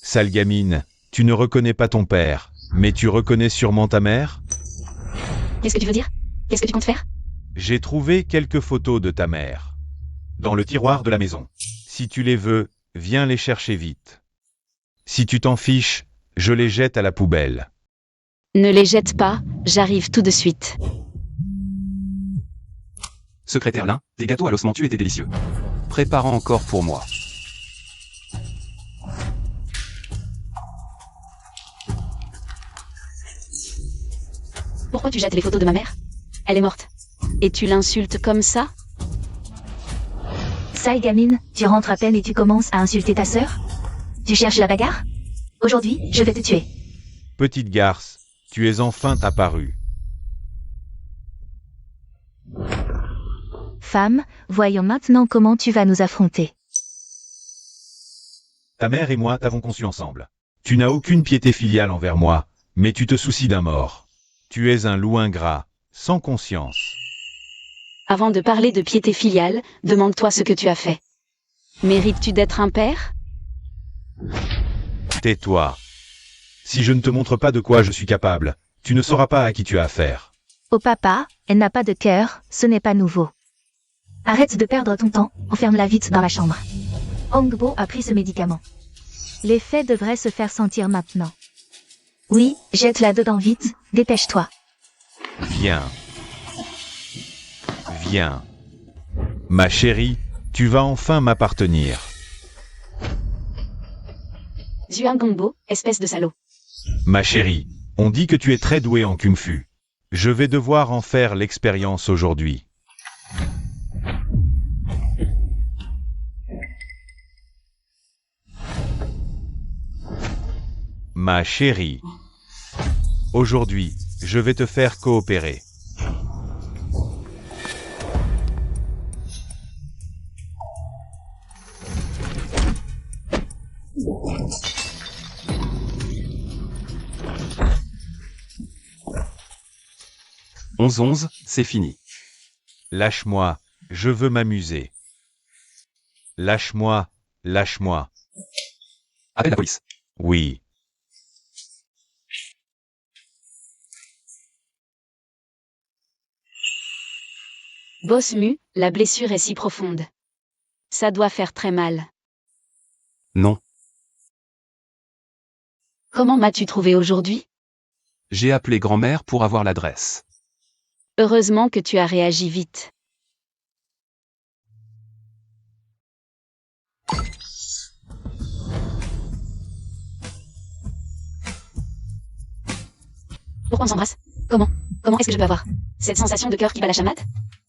Sale gamine, tu ne reconnais pas ton père, mais tu reconnais sûrement ta mère? Qu'est-ce que tu veux dire? Qu'est-ce que tu comptes faire? J'ai trouvé quelques photos de ta mère. Dans le tiroir de la maison. Si tu les veux, viens les chercher vite. Si tu t'en fiches, je les jette à la poubelle. Ne les jette pas, j'arrive tout de suite. Secrétaire Lin, tes gâteaux à l'os mentu étaient délicieux. Prépare encore pour moi. Pourquoi tu jettes les photos de ma mère? Elle est morte. Et tu l'insultes comme ça? Ça y gamine, tu rentres à peine et tu commences à insulter ta sœur? Tu cherches la bagarre? Aujourd'hui, je vais te tuer. Petite garce, tu es enfin apparue. Femme, voyons maintenant comment tu vas nous affronter. Ta mère et moi t'avons conçu ensemble. Tu n'as aucune piété filiale envers moi, mais tu te soucies d'un mort. Tu es un loup ingrat, sans conscience. Avant de parler de piété filiale, demande-toi ce que tu as fait. Mérites-tu d'être un père? Tais-toi. Si je ne te montre pas de quoi je suis capable, tu ne sauras pas à qui tu as affaire. Oh papa, elle n'a pas de cœur, ce n'est pas nouveau. Arrête de perdre ton temps, enferme-la vite dans la chambre. Hongbo a pris ce médicament. L'effet devrait se faire sentir maintenant. Oui, jette-la dedans vite, dépêche-toi. Viens. Viens. Ma chérie, tu vas enfin m'appartenir. Zhuang Gongbo, espèce de salaud. Ma chérie, on dit que tu es très douée en Kung Fu. Je vais devoir en faire l'expérience aujourd'hui. Ma chérie, aujourd'hui, je vais te faire coopérer. Onze, c'est fini. Lâche-moi, je veux m'amuser. Lâche-moi, lâche-moi. Appelle la police. Oui. Boss Mu, la blessure est si profonde. Ça doit faire très mal. Non. Comment m'as-tu trouvé aujourd'hui? J'ai appelé grand-mère pour avoir l'adresse. Heureusement que tu as réagi vite. Pourquoi on s'embrasse? Comment est-ce que je peux avoir cette sensation de cœur qui bat la chamade?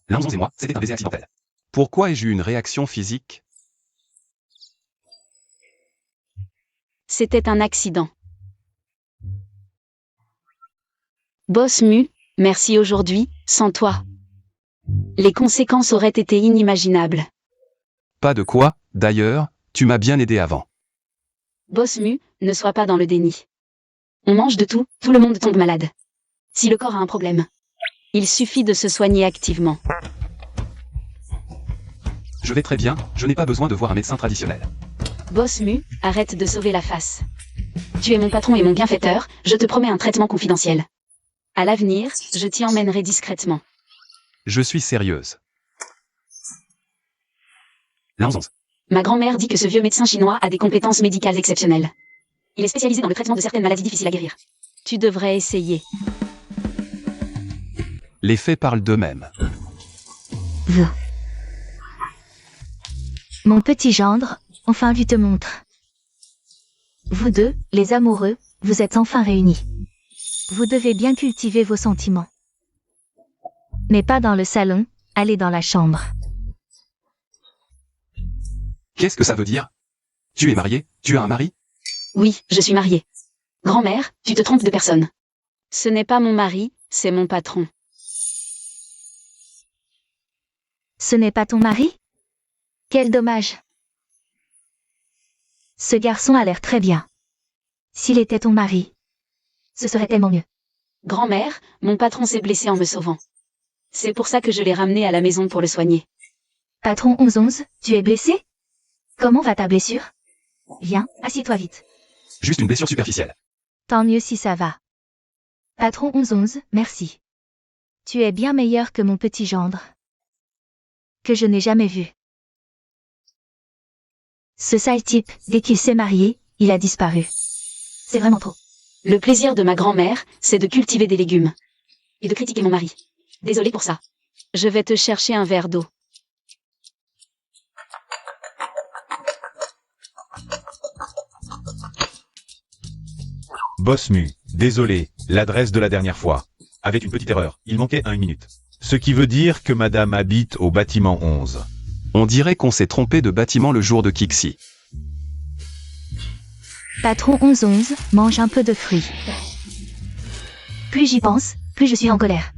L'un et moi, c'était un baiser accidentel. Pourquoi ai-je eu une réaction physique? C'était un accident. Boss Mu, merci aujourd'hui, sans toi. Les conséquences auraient été inimaginables. Pas de quoi, d'ailleurs, tu m'as bien aidé avant. Boss Mu, ne sois pas dans le déni. On mange de tout le monde tombe malade. Si le corps a un problème, il suffit de se soigner activement. Je vais très bien, je n'ai pas besoin de voir un médecin traditionnel. Boss Mu, arrête de sauver la face. Tu es mon patron et mon bienfaiteur, je te promets un traitement confidentiel. À l'avenir, je t'y emmènerai discrètement. Je suis sérieuse. L'un. Ma grand-mère dit que ce vieux médecin chinois a des compétences médicales exceptionnelles. Il est spécialisé dans le traitement de certaines maladies difficiles à guérir. Tu devrais essayer. Les faits parlent d'eux-mêmes. Vous. Mon petit gendre, enfin tu te montres. Vous deux, les amoureux, vous êtes enfin réunis. Vous devez bien cultiver vos sentiments. Mais pas dans le salon, allez dans la chambre. Qu'est-ce que ça veut dire? Tu es marié? Tu as un mari? Oui, je suis mariée. Grand-mère, tu te trompes de personne. Ce n'est pas mon mari, c'est mon patron. Ce n'est pas ton mari? Quel dommage. Ce garçon a l'air très bien. S'il était ton mari, ce serait tellement mieux. Grand-mère, mon patron s'est blessé en me sauvant. C'est pour ça que je l'ai ramené à la maison pour le soigner. Patron 1111, tu es blessé? Comment va ta blessure? Viens, assieds-toi vite. Juste une blessure superficielle. Tant mieux si ça va. Patron 1111, merci. Tu es bien meilleur que mon petit gendre. Que je n'ai jamais vu. Ce sale type, dès qu'il s'est marié, il a disparu. C'est vraiment trop. Le plaisir de ma grand-mère, c'est de cultiver des légumes. Et de critiquer mon mari. Désolée pour ça. Je vais te chercher un verre d'eau. Boss Mu, désolé, l'adresse de la dernière fois. Avec une petite erreur, il manquait une minute. Ce qui veut dire que madame habite au bâtiment 11. On dirait qu'on s'est trompé de bâtiment le jour de Kixi. Patron 1111 mange un peu de fruits. Plus j'y pense, plus je suis en colère.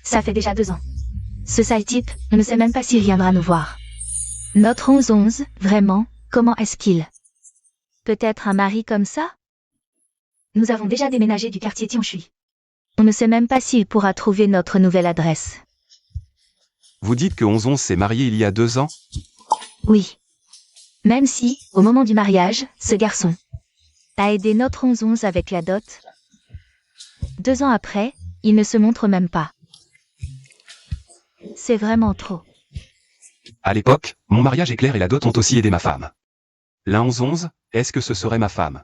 Ça fait déjà 2 ans. Ce sale type, on ne sait même pas s'il viendra nous voir. Notre 1111, vraiment, comment est-ce qu'il? Peut-être un mari comme ça? Nous avons déjà déménagé du quartier Tianshui. On ne sait même pas s'il pourra trouver notre nouvelle adresse. Vous dites que 1111 s'est marié il y a 2 ans? Oui. Même si, au moment du mariage, ce garçon a aidé notre 1111 avec la dot. 2 ans après, il ne se montre même pas. C'est vraiment trop. À l'époque, mon mariage éclair et la dot ont aussi aidé ma femme. La 1111, est-ce que ce serait ma femme?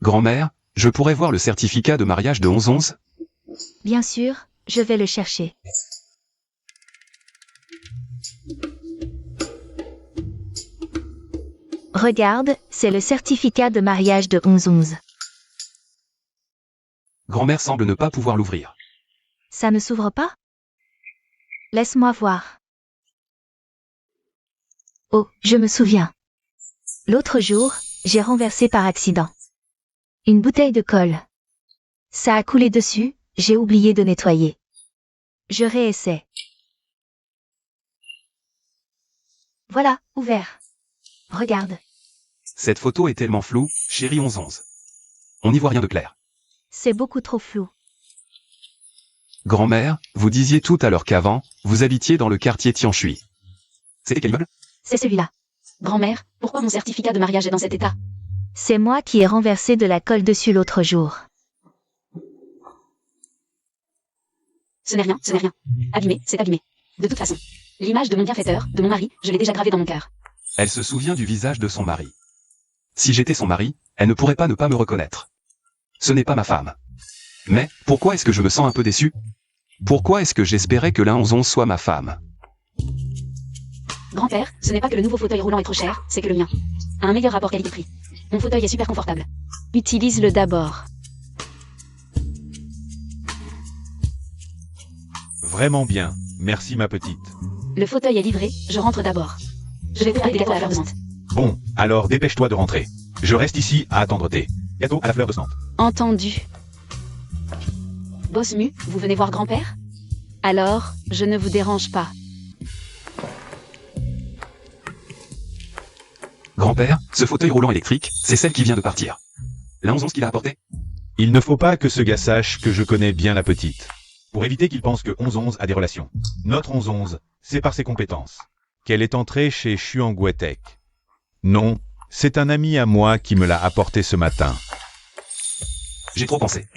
Grand-mère, je pourrais voir le certificat de mariage de 1111? Bien sûr, je vais le chercher. Regarde, c'est le certificat de mariage de 1111. Grand-mère semble ne pas pouvoir l'ouvrir. Ça ne s'ouvre pas? Laisse-moi voir. Oh, je me souviens. L'autre jour, j'ai renversé par accident une bouteille de colle. Ça a coulé dessus, j'ai oublié de nettoyer. Je réessaie. Voilà, ouvert. Regarde. Cette photo est tellement floue, chérie 1111. On n'y voit rien de clair. C'est beaucoup trop flou. Grand-mère, vous disiez tout à l'heure qu'avant, vous habitiez dans le quartier Tianshui. C'était quel immeuble? C'est celui-là. Grand-mère, pourquoi mon certificat de mariage est dans cet état? C'est moi qui ai renversé de la colle dessus l'autre jour. Ce n'est rien, ce n'est rien. Abîmé, c'est abîmé. De toute façon, l'image de mon bienfaiteur, de mon mari, je l'ai déjà gravée dans mon cœur. Elle se souvient du visage de son mari. Si j'étais son mari, elle ne pourrait pas ne pas me reconnaître. Ce n'est pas ma femme. Mais, pourquoi est-ce que je me sens un peu déçu? Pourquoi est-ce que j'espérais que la 1111 soit ma femme? Grand-père, ce n'est pas que le nouveau fauteuil roulant est trop cher, c'est que le mien a un meilleur rapport qualité-prix. Mon fauteuil est super confortable. Utilise-le d'abord. Vraiment bien, merci ma petite. Le fauteuil est livré, je rentre d'abord. Je vais préparer des gâteaux à la fleur de menthe. Bon, alors dépêche-toi de rentrer. Je reste ici à attendre tes gâteaux à la fleur de menthe. Entendu. Boss Mu, vous venez voir grand-père? Alors, je ne vous dérange pas. Grand-père, ce fauteuil roulant électrique, c'est celle qui vient de partir. La 1111 qui l'a apporté? Il ne faut pas que ce gars sache que je connais bien la petite. Pour éviter qu'il pense que 1111 a des relations. Notre 1111, c'est par ses compétences qu'elle est entrée chez Xuanguetek. Non, c'est un ami à moi qui me l'a apporté ce matin. J'ai trop pensé.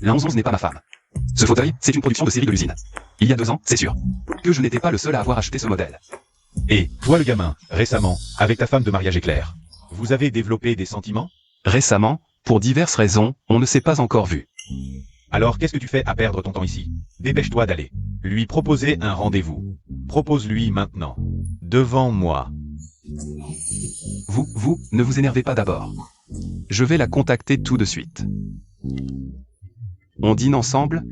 La 1111 n'est pas ma femme. Ce fauteuil, c'est une production de série de l'usine. Il y a 2 ans, c'est sûr. Que je n'étais pas le seul à avoir acheté ce modèle. Et, toi le gamin, récemment, avec ta femme de mariage éclair, vous avez développé des sentiments? Récemment, pour diverses raisons, on ne s'est pas encore vu. Alors qu'est-ce que tu fais à perdre ton temps ici? Dépêche-toi d'aller lui proposer un rendez-vous. Propose-lui maintenant. Devant moi. Vous, ne vous énervez pas d'abord. Je vais la contacter tout de suite. On dîne ensemble?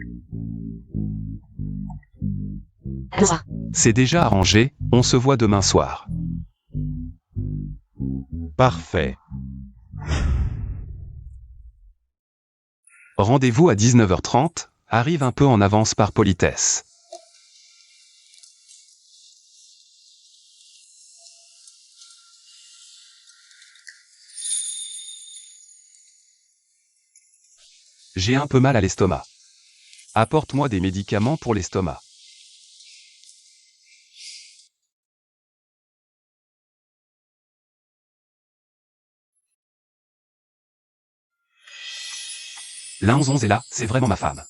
Laura. C'est déjà arrangé, on se voit demain soir. Parfait. Rendez-vous à 19h30, arrive un peu en avance par politesse. J'ai un peu mal à l'estomac. Apporte-moi des médicaments pour l'estomac. La 1111 est là, c'est vraiment ma femme.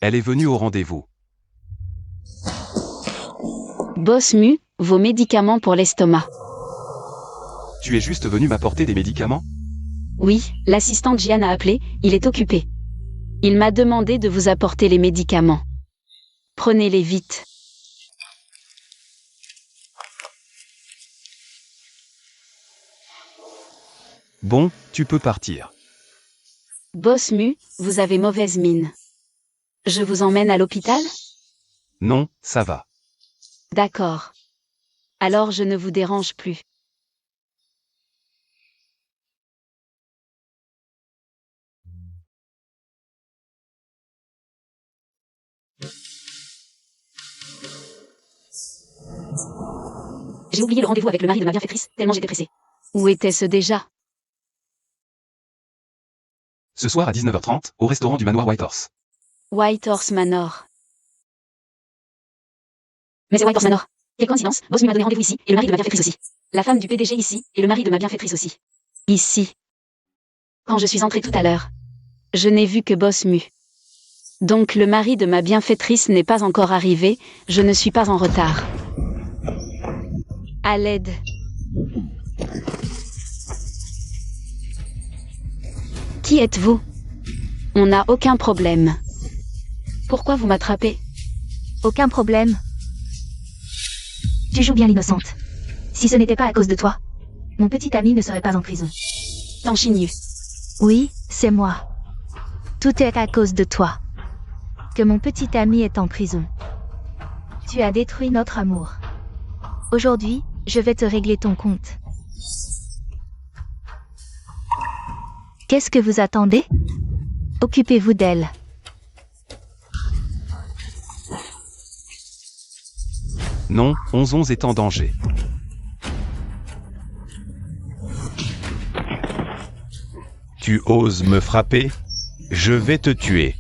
Elle est venue au rendez-vous. Boss Mu, vos médicaments pour l'estomac. Tu es juste venu m'apporter des médicaments? Oui, l'assistante Jian a appelé, il est occupé. Il m'a demandé de vous apporter les médicaments. Prenez-les vite. Bon, tu peux partir. Boss Mu, vous avez mauvaise mine. Je vous emmène à l'hôpital? Non, ça va. D'accord. Alors je ne vous dérange plus. J'ai oublié le rendez-vous avec le mari de ma bienfaitrice, tellement j'étais pressée. Où était-ce déjà? Ce soir à 19h30, au restaurant du manoir Whitehorse. Whitehorse Manor. Mais c'est Whitehorse Manor. Quelle coïncidence, Boss Mu m'a donné rendez-vous ici, et le mari de ma bienfaitrice aussi. La femme du PDG ici, et le mari de ma bienfaitrice aussi. Ici. Quand je suis entrée tout à l'heure, je n'ai vu que Boss Mu. Donc le mari de ma bienfaitrice n'est pas encore arrivé, je ne suis pas en retard. À l'aide. Qui êtes-vous? On n'a aucun problème. Pourquoi vous m'attrapez? Aucun problème. Tu joues bien l'innocente. Si ce n'était pas à cause de toi, mon petit ami ne serait pas en prison. Tanchignu. Oui, c'est moi. Tout est à cause de toi. Que mon petit ami est en prison. Tu as détruit notre amour. Aujourd'hui, je vais te régler ton compte. Qu'est-ce que vous attendez? Occupez-vous d'elle. Non, 11-11 est en danger. Tu oses me frapper? Je vais te tuer.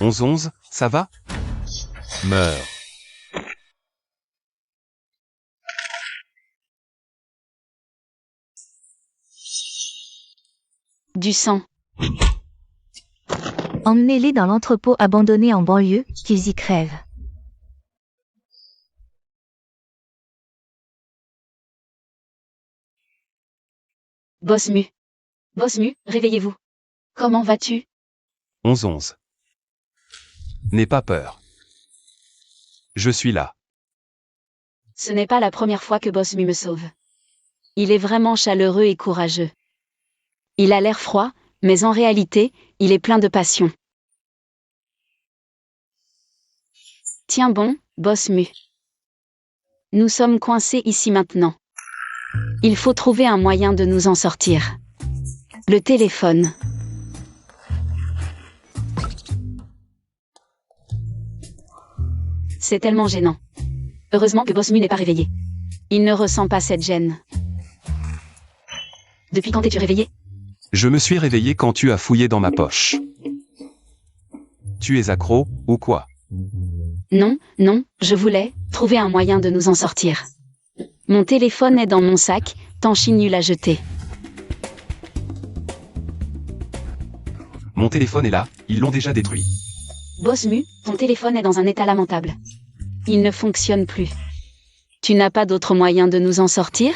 11-11, ça va? Meurs. Du sang. Emmenez-les dans l'entrepôt abandonné en banlieue, qu'ils y crèvent. Boss Mu. Boss Mu, réveillez-vous. Comment vas-tu? 11-11. N'aie pas peur. Je suis là. Ce n'est pas la première fois que Boss Mu me sauve. Il est vraiment chaleureux et courageux. Il a l'air froid, mais en réalité, il est plein de passion. Tiens bon, Boss Mu. Nous sommes coincés ici maintenant. Il faut trouver un moyen de nous en sortir. Le téléphone. C'est tellement gênant. Heureusement que Boss Mu n'est pas réveillé. Il ne ressent pas cette gêne. Depuis quand es-tu réveillé? Je me suis réveillé quand tu as fouillé dans ma poche. Tu es accro, ou quoi? Non, non, je voulais trouver un moyen de nous en sortir. Mon téléphone est dans mon sac, Tanchignu l'a jeté. Mon téléphone est là, ils l'ont déjà détruit. Boss Mu, ton téléphone est dans un état lamentable. Il ne fonctionne plus. Tu n'as pas d'autre moyen de nous en sortir?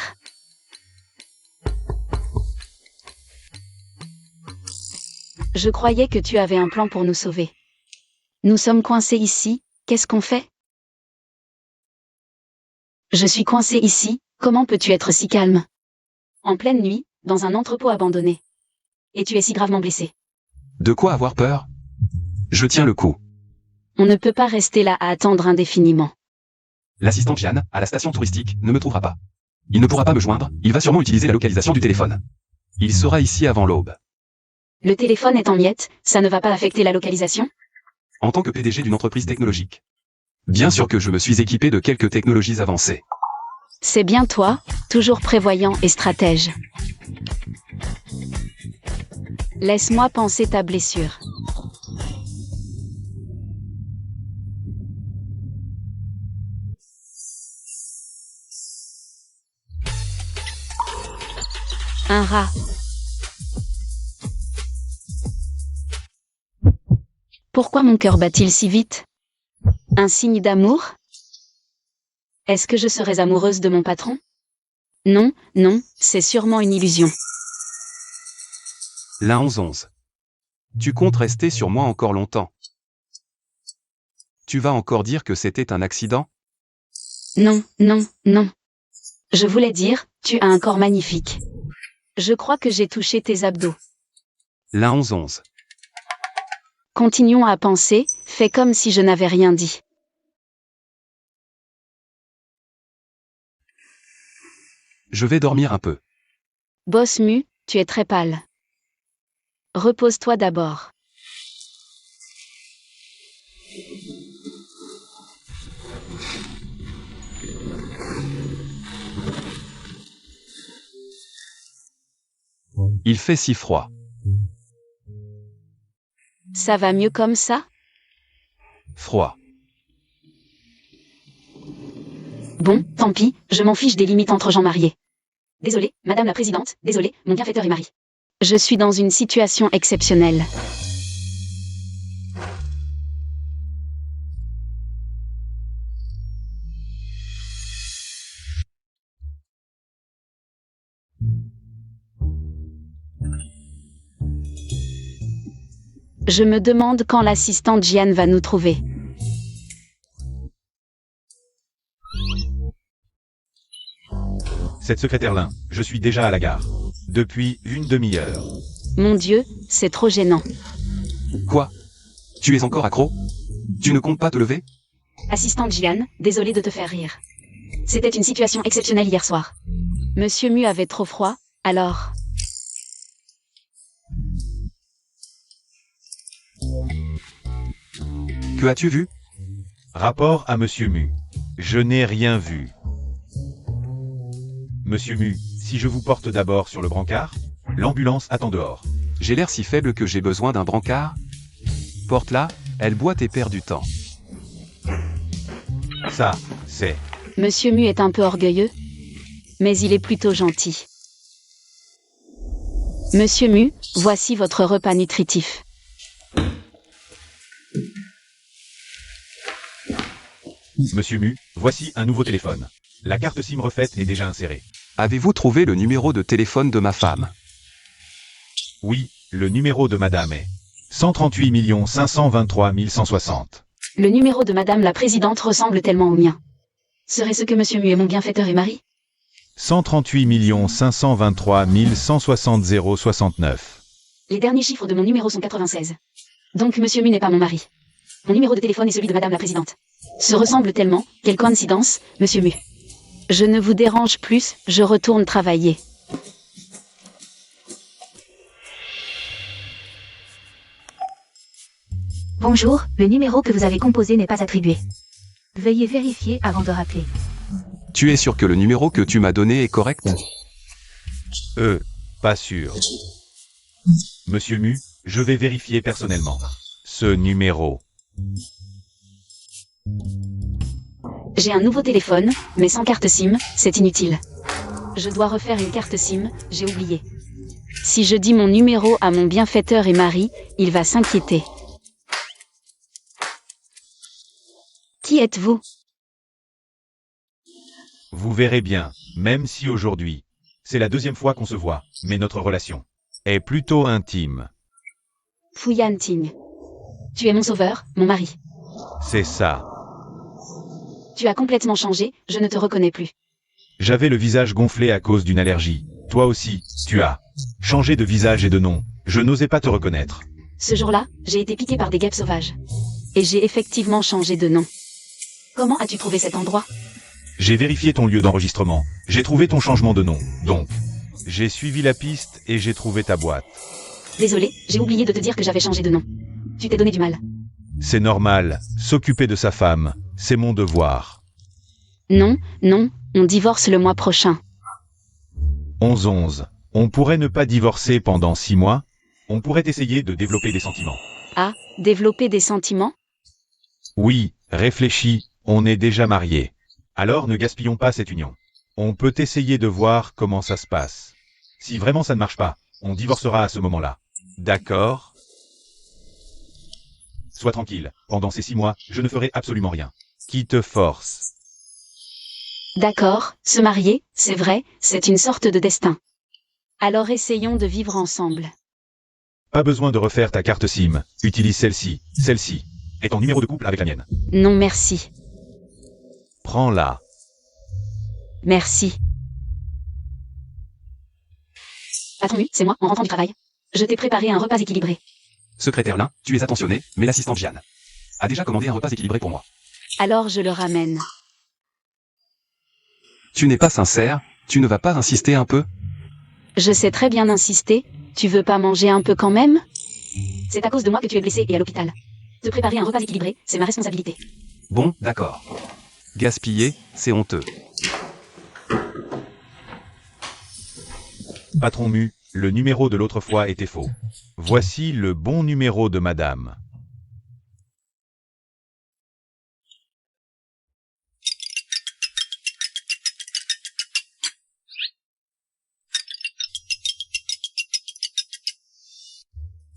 Je croyais que tu avais un plan pour nous sauver. Nous sommes coincés ici, qu'est-ce qu'on fait? Je suis coincé ici, comment peux-tu être si calme? En pleine nuit, dans un entrepôt abandonné. Et tu es si gravement blessé. De quoi avoir peur? Je tiens le coup. On ne peut pas rester là à attendre indéfiniment. L'assistant Jeanne, à la station touristique, ne me trouvera pas. Il ne pourra pas me joindre, il va sûrement utiliser la localisation du téléphone. Il sera ici avant l'aube. Le téléphone est en miettes, ça ne va pas affecter la localisation? En tant que PDG d'une entreprise technologique. Bien sûr que je me suis équipé de quelques technologies avancées. C'est bien toi, toujours prévoyant et stratège. Laisse-moi penser ta blessure. Un rat. Pourquoi mon cœur bat-il si vite? Un signe d'amour? Est-ce que je serais amoureuse de mon patron? Non, non, c'est sûrement une illusion. La 11-11. Tu comptes rester sur moi encore longtemps. Tu vas encore dire que c'était un accident? Non, non, non. Je voulais dire, tu as un corps magnifique. Je crois que j'ai touché tes abdos. La 11-11. Continuons à penser, fais comme si je n'avais rien dit. Je vais dormir un peu. Boss Mu, tu es très pâle. Repose-toi d'abord. Il fait si froid. Ça va mieux comme ça? Froid. Bon, tant pis, je m'en fiche des limites entre gens mariés. Désolée, Madame la Présidente, désolé, mon bienfaiteur est mari. Je suis dans une situation exceptionnelle. Je me demande quand l'assistante Jian va nous trouver. Cette secrétaire-là, je suis déjà à la gare. Depuis une demi-heure. Mon Dieu, c'est trop gênant. Quoi? Tu es encore accro? Tu ne comptes pas te lever? Assistante Jian, désolée de te faire rire. C'était une situation exceptionnelle hier soir. Monsieur Mu avait trop froid, alors... Que as-tu vu? Rapport à Monsieur Mu. Je n'ai rien vu. Monsieur Mu, si je vous porte d'abord sur le brancard, l'ambulance attend dehors. J'ai l'air si faible que j'ai besoin d'un brancard? Porte-la, elle boit et perd du temps. Ça, c'est... Monsieur Mu est un peu orgueilleux, mais il est plutôt gentil. Monsieur Mu, voici votre repas nutritif. Monsieur Mu, voici un nouveau téléphone. La carte SIM refaite est déjà insérée. Avez-vous trouvé le numéro de téléphone de ma femme? Oui, le numéro de madame est 138 523 160. Le numéro de Madame la Présidente ressemble tellement au mien. Serait-ce que Monsieur Mu est mon bienfaiteur et mari? 138 523 160 069. Les derniers chiffres de mon numéro sont 96. Donc Monsieur Mu n'est pas mon mari. Mon numéro de téléphone est celui de Madame la Présidente. Se ressemblent tellement, quelle coïncidence, Monsieur Mu. Je ne vous dérange plus, je retourne travailler. Bonjour, le numéro que vous avez composé n'est pas attribué. Veuillez vérifier avant de rappeler. Tu es sûr que le numéro que tu m'as donné est correct? Pas sûr. Monsieur Mu, je vais vérifier personnellement. Ce numéro. J'ai un nouveau téléphone, mais sans carte SIM, c'est inutile. Je dois refaire une carte SIM, j'ai oublié. Si je dis mon numéro à mon bienfaiteur et mari, il va s'inquiéter. Qui êtes-vous? Vous verrez bien, même si aujourd'hui, c'est la deuxième fois qu'on se voit, mais notre relation est plutôt intime. Fouyan Ting. Tu es mon sauveur, mon mari. C'est ça. Tu as complètement changé, je ne te reconnais plus. J'avais le visage gonflé à cause d'une allergie. Toi aussi, tu as changé de visage et de nom. Je n'osais pas te reconnaître. Ce jour-là, j'ai été piqué par des guêpes sauvages. Et j'ai effectivement changé de nom. Comment as-tu trouvé cet endroit? J'ai vérifié ton lieu d'enregistrement. J'ai trouvé ton changement de nom. Donc, j'ai suivi la piste et j'ai trouvé ta boîte. Désolé, j'ai oublié de te dire que j'avais changé de nom. Tu t'es donné du mal. C'est normal. S'occuper de sa femme, c'est mon devoir. Non, non, on divorce le mois prochain. 11-11. On pourrait ne pas divorcer pendant 6 mois. On pourrait essayer de développer des sentiments. Ah, développer des sentiments? Oui, réfléchis, on est déjà mariés. Alors ne gaspillons pas cette union. On peut essayer de voir comment ça se passe. Si vraiment ça ne marche pas, on divorcera à ce moment-là. D'accord? Sois tranquille, pendant ces 6 mois, je ne ferai absolument rien. Qui te force? D'accord, se marier, c'est vrai, c'est une sorte de destin. Alors essayons de vivre ensemble. Pas besoin de refaire ta carte SIM, utilise celle-ci, celle-ci. Et ton numéro de couple avec la mienne. Non merci. Prends-la. Merci. Patron Mu, c'est moi, en rentrant du travail. Je t'ai préparé un repas équilibré. Secrétaire Lin, tu es attentionné, mais l'assistante Jeanne a déjà commandé un repas équilibré pour moi. Alors je le ramène. Tu n'es pas sincère, tu ne vas pas insister un peu? Je sais très bien insister, tu veux pas manger un peu quand même? C'est à cause de moi que tu es blessé et à l'hôpital. Te préparer un repas équilibré, c'est ma responsabilité. Bon, d'accord. Gaspiller, c'est honteux. Patron Mu, le numéro de l'autre fois était faux. Voici le bon numéro de madame.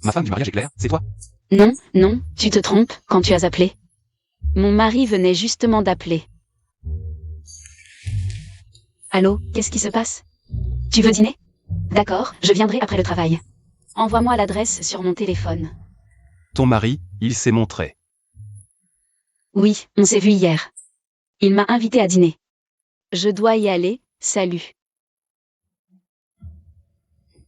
Ma femme du mariage éclair, c'est toi? Non, non, tu te trompes quand tu as appelé. Mon mari venait justement d'appeler. Allô, qu'est-ce qui se passe? Tu veux dîner? D'accord, je viendrai après le travail. Envoie-moi l'adresse sur mon téléphone. Ton mari, il s'est montré. Oui, on s'est vu hier. Il m'a invité à dîner. Je dois y aller, salut.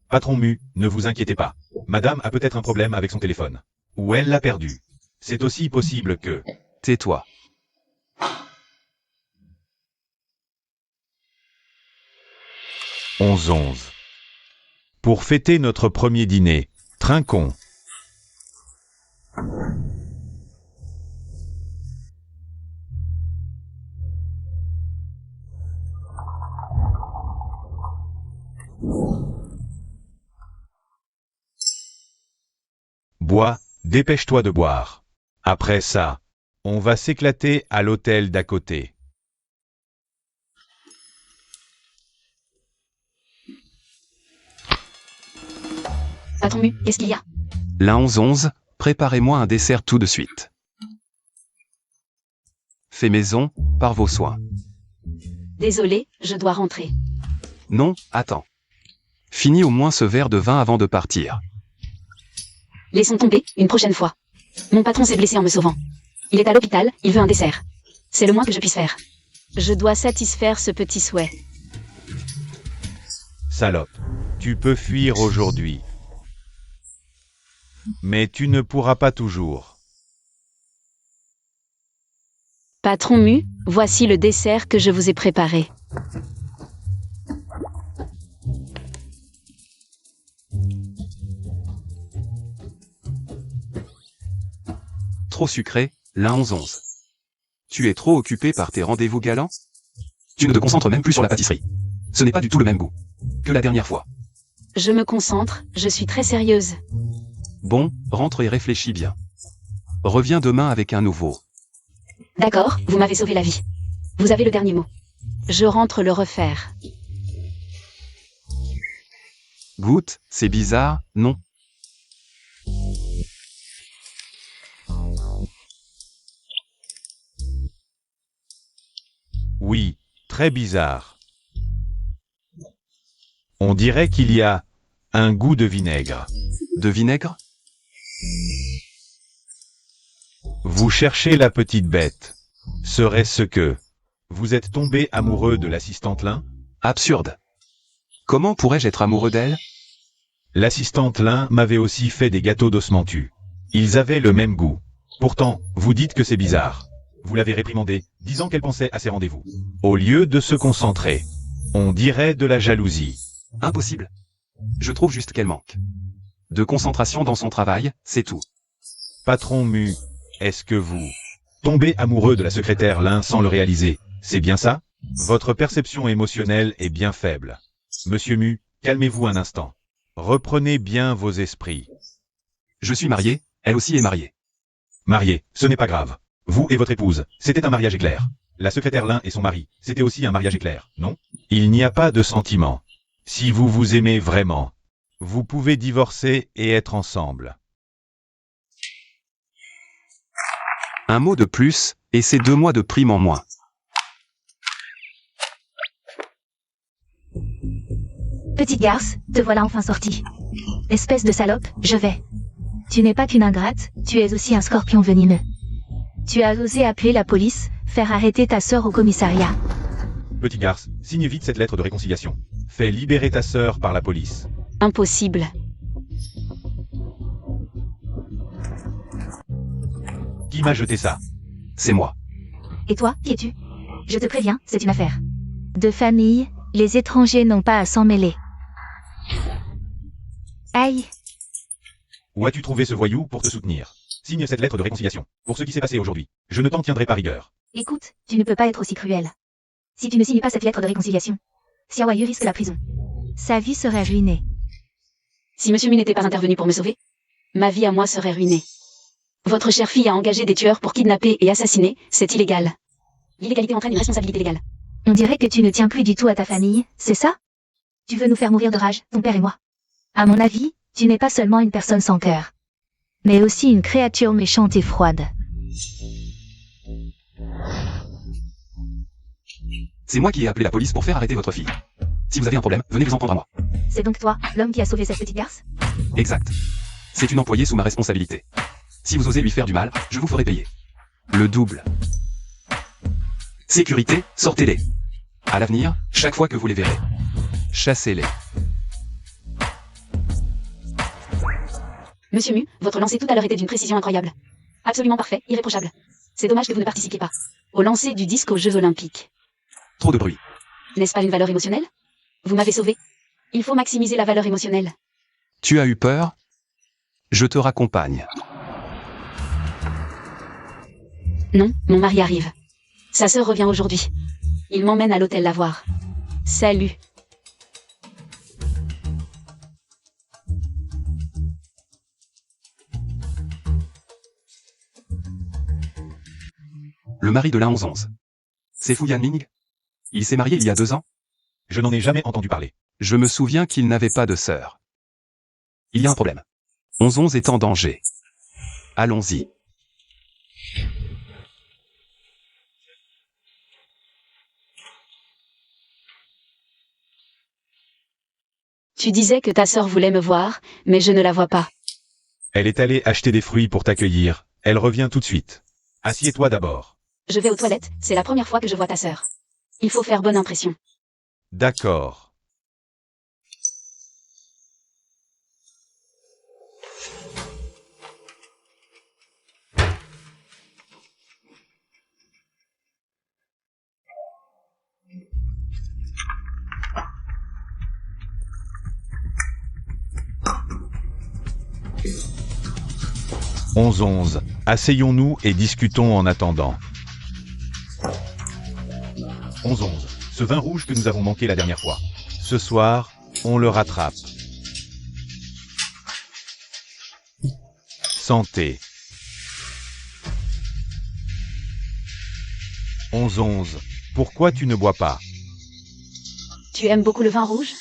Patron Mu, ne vous inquiétez pas. Madame a peut-être un problème avec son téléphone. Ou elle l'a perdu. C'est aussi possible que... Tais-toi. « 11-11. Pour fêter notre premier dîner, trinquons. Bois, dépêche-toi de boire. Après ça, on va s'éclater à l'hôtel d'à côté. Patron Mu, qu'est-ce qu'il y a? L'un 11-11, préparez-moi un dessert tout de suite. Fait maison, par vos soins. Désolé, je dois rentrer. Non, attends. Finis au moins ce verre de vin avant de partir. Laissons tomber, une prochaine fois. Mon patron s'est blessé en me sauvant. Il est à l'hôpital, il veut un dessert. C'est le moins que je puisse faire. Je dois satisfaire ce petit souhait. Salope, tu peux fuir aujourd'hui. Mais tu ne pourras pas toujours. Patron Mu, voici le dessert que je vous ai préparé. Trop sucré, l'un 11-11. Tu es trop occupé par tes rendez-vous galants? Tu ne te concentres même plus sur la pâtisserie. Ce n'est pas du tout le même goût que la dernière fois. Je me concentre, je suis très sérieuse. Bon, rentre et réfléchis bien. Reviens demain avec un nouveau. D'accord, vous m'avez sauvé la vie. Vous avez le dernier mot. Je rentre le refaire. Goûte, c'est bizarre, non? Oui, très bizarre. On dirait qu'il y a un goût de vinaigre. De vinaigre? Vous cherchez la petite bête. Serait-ce que vous êtes tombé amoureux de l'assistante Lin? Absurde. Comment pourrais-je être amoureux d'elle? L'assistante Lin m'avait aussi fait des gâteaux d'osmentu. Ils avaient le même goût. Pourtant, vous dites que c'est bizarre. Vous l'avez réprimandée, disant qu'elle pensait à ses rendez-vous. Au lieu de se concentrer, on dirait de la jalousie. Impossible. Je trouve juste qu'elle manque de concentration dans son travail, c'est tout. Patron Mu, est-ce que vous tombez amoureux de la secrétaire Lin sans le réaliser? C'est bien ça? Votre perception émotionnelle est bien faible. Monsieur Mu, calmez-vous un instant. Reprenez bien vos esprits. Je suis marié, elle aussi est mariée. Marié, ce n'est pas grave. Vous et votre épouse, c'était un mariage éclair. La secrétaire Lin et son mari, c'était aussi un mariage éclair, non? Il n'y a pas de sentiment. Si vous vous aimez vraiment, vous pouvez divorcer et être ensemble. Un mot de plus, et c'est 2 mois de prime en moins. Petite garce, te voilà enfin sortie. Espèce de salope, je vais. Tu n'es pas qu'une ingrate, tu es aussi un scorpion venimeux. Tu as osé appeler la police, faire arrêter ta sœur au commissariat. Petit garce, signe vite cette lettre de réconciliation. Fais libérer ta sœur par la police. Impossible. Qui m'a jeté ça? C'est moi. Et toi, qui es-tu? Je te préviens, c'est une affaire de famille, les étrangers n'ont pas à s'en mêler. Aïe, Où as-tu trouvé ce voyou pour te soutenir? Signe cette lettre de réconciliation. Pour ce qui s'est passé aujourd'hui, je ne t'en tiendrai pas rigueur. écoute, tu ne peux pas être aussi cruel. Si tu ne signes pas cette lettre de réconciliation, Xiao Yu risque la prison. Sa vie serait ruinée. Si Monsieur Mu n'était pas intervenu pour me sauver, ma vie à moi serait ruinée. Votre chère fille a engagé des tueurs pour kidnapper et assassiner, c'est illégal. L'illégalité entraîne une responsabilité légale. On dirait que tu ne tiens plus du tout à ta famille, c'est ça? Tu veux nous faire mourir de rage, ton père et moi. À mon avis, tu n'es pas seulement une personne sans cœur, mais aussi une créature méchante et froide. C'est moi qui ai appelé la police pour faire arrêter votre fille. Si vous avez un problème, venez vous en prendre à moi. C'est donc toi, l'homme qui a sauvé cette petite garce? Exact. C'est une employée sous ma responsabilité. Si vous osez lui faire du mal, je vous ferai payer. Le double. Sécurité, sortez-les. À l'avenir, chaque fois que vous les verrez, chassez-les. Monsieur Mu, votre lancer tout à l'heure était d'une précision incroyable. Absolument parfait, irréprochable. C'est dommage que vous ne participiez pas au lancer du disque aux Jeux Olympiques. Trop de bruit. N'est-ce pas une valeur émotionnelle? Vous m'avez sauvé. Il faut maximiser la valeur émotionnelle. Tu as eu peur? Je te raccompagne. Non, mon mari arrive. Sa sœur revient aujourd'hui. Il m'emmène à l'hôtel la voir. Salut. Le mari de la 11-11. C'est Fu Yanming? Il s'est marié il y a 2 ans? Je n'en ai jamais entendu parler. Je me souviens qu'il n'avait pas de sœur. Il y a un problème. 11-11 est en danger. Allons-y. Tu disais que ta sœur voulait me voir, mais je ne la vois pas. Elle est allée acheter des fruits pour t'accueillir. Elle revient tout de suite. Assieds-toi d'abord. Je vais aux toilettes, c'est la première fois que je vois ta sœur. Il faut faire bonne impression. D'accord. « 11-11. Asseyons-nous et discutons en attendant. 11-11. Ce vin rouge que nous avons manqué la dernière fois. Ce soir, on le rattrape. Santé. 11-11. Pourquoi tu ne bois pas? Tu aimes beaucoup le vin rouge?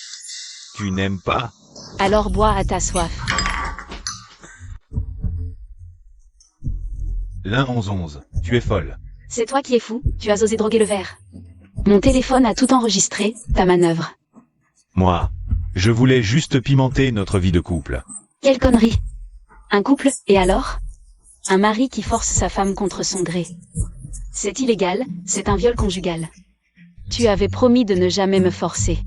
Tu n'aimes pas? Alors bois à ta soif. L'un 11-11. Tu es folle. C'est toi qui es fou, tu as osé droguer le verre. Mon téléphone a tout enregistré, ta manœuvre. Moi, je voulais juste pimenter notre vie de couple. Quelle connerie. Un couple, et alors? Un mari qui force sa femme contre son gré. C'est illégal, c'est un viol conjugal. Tu avais promis de ne jamais me forcer.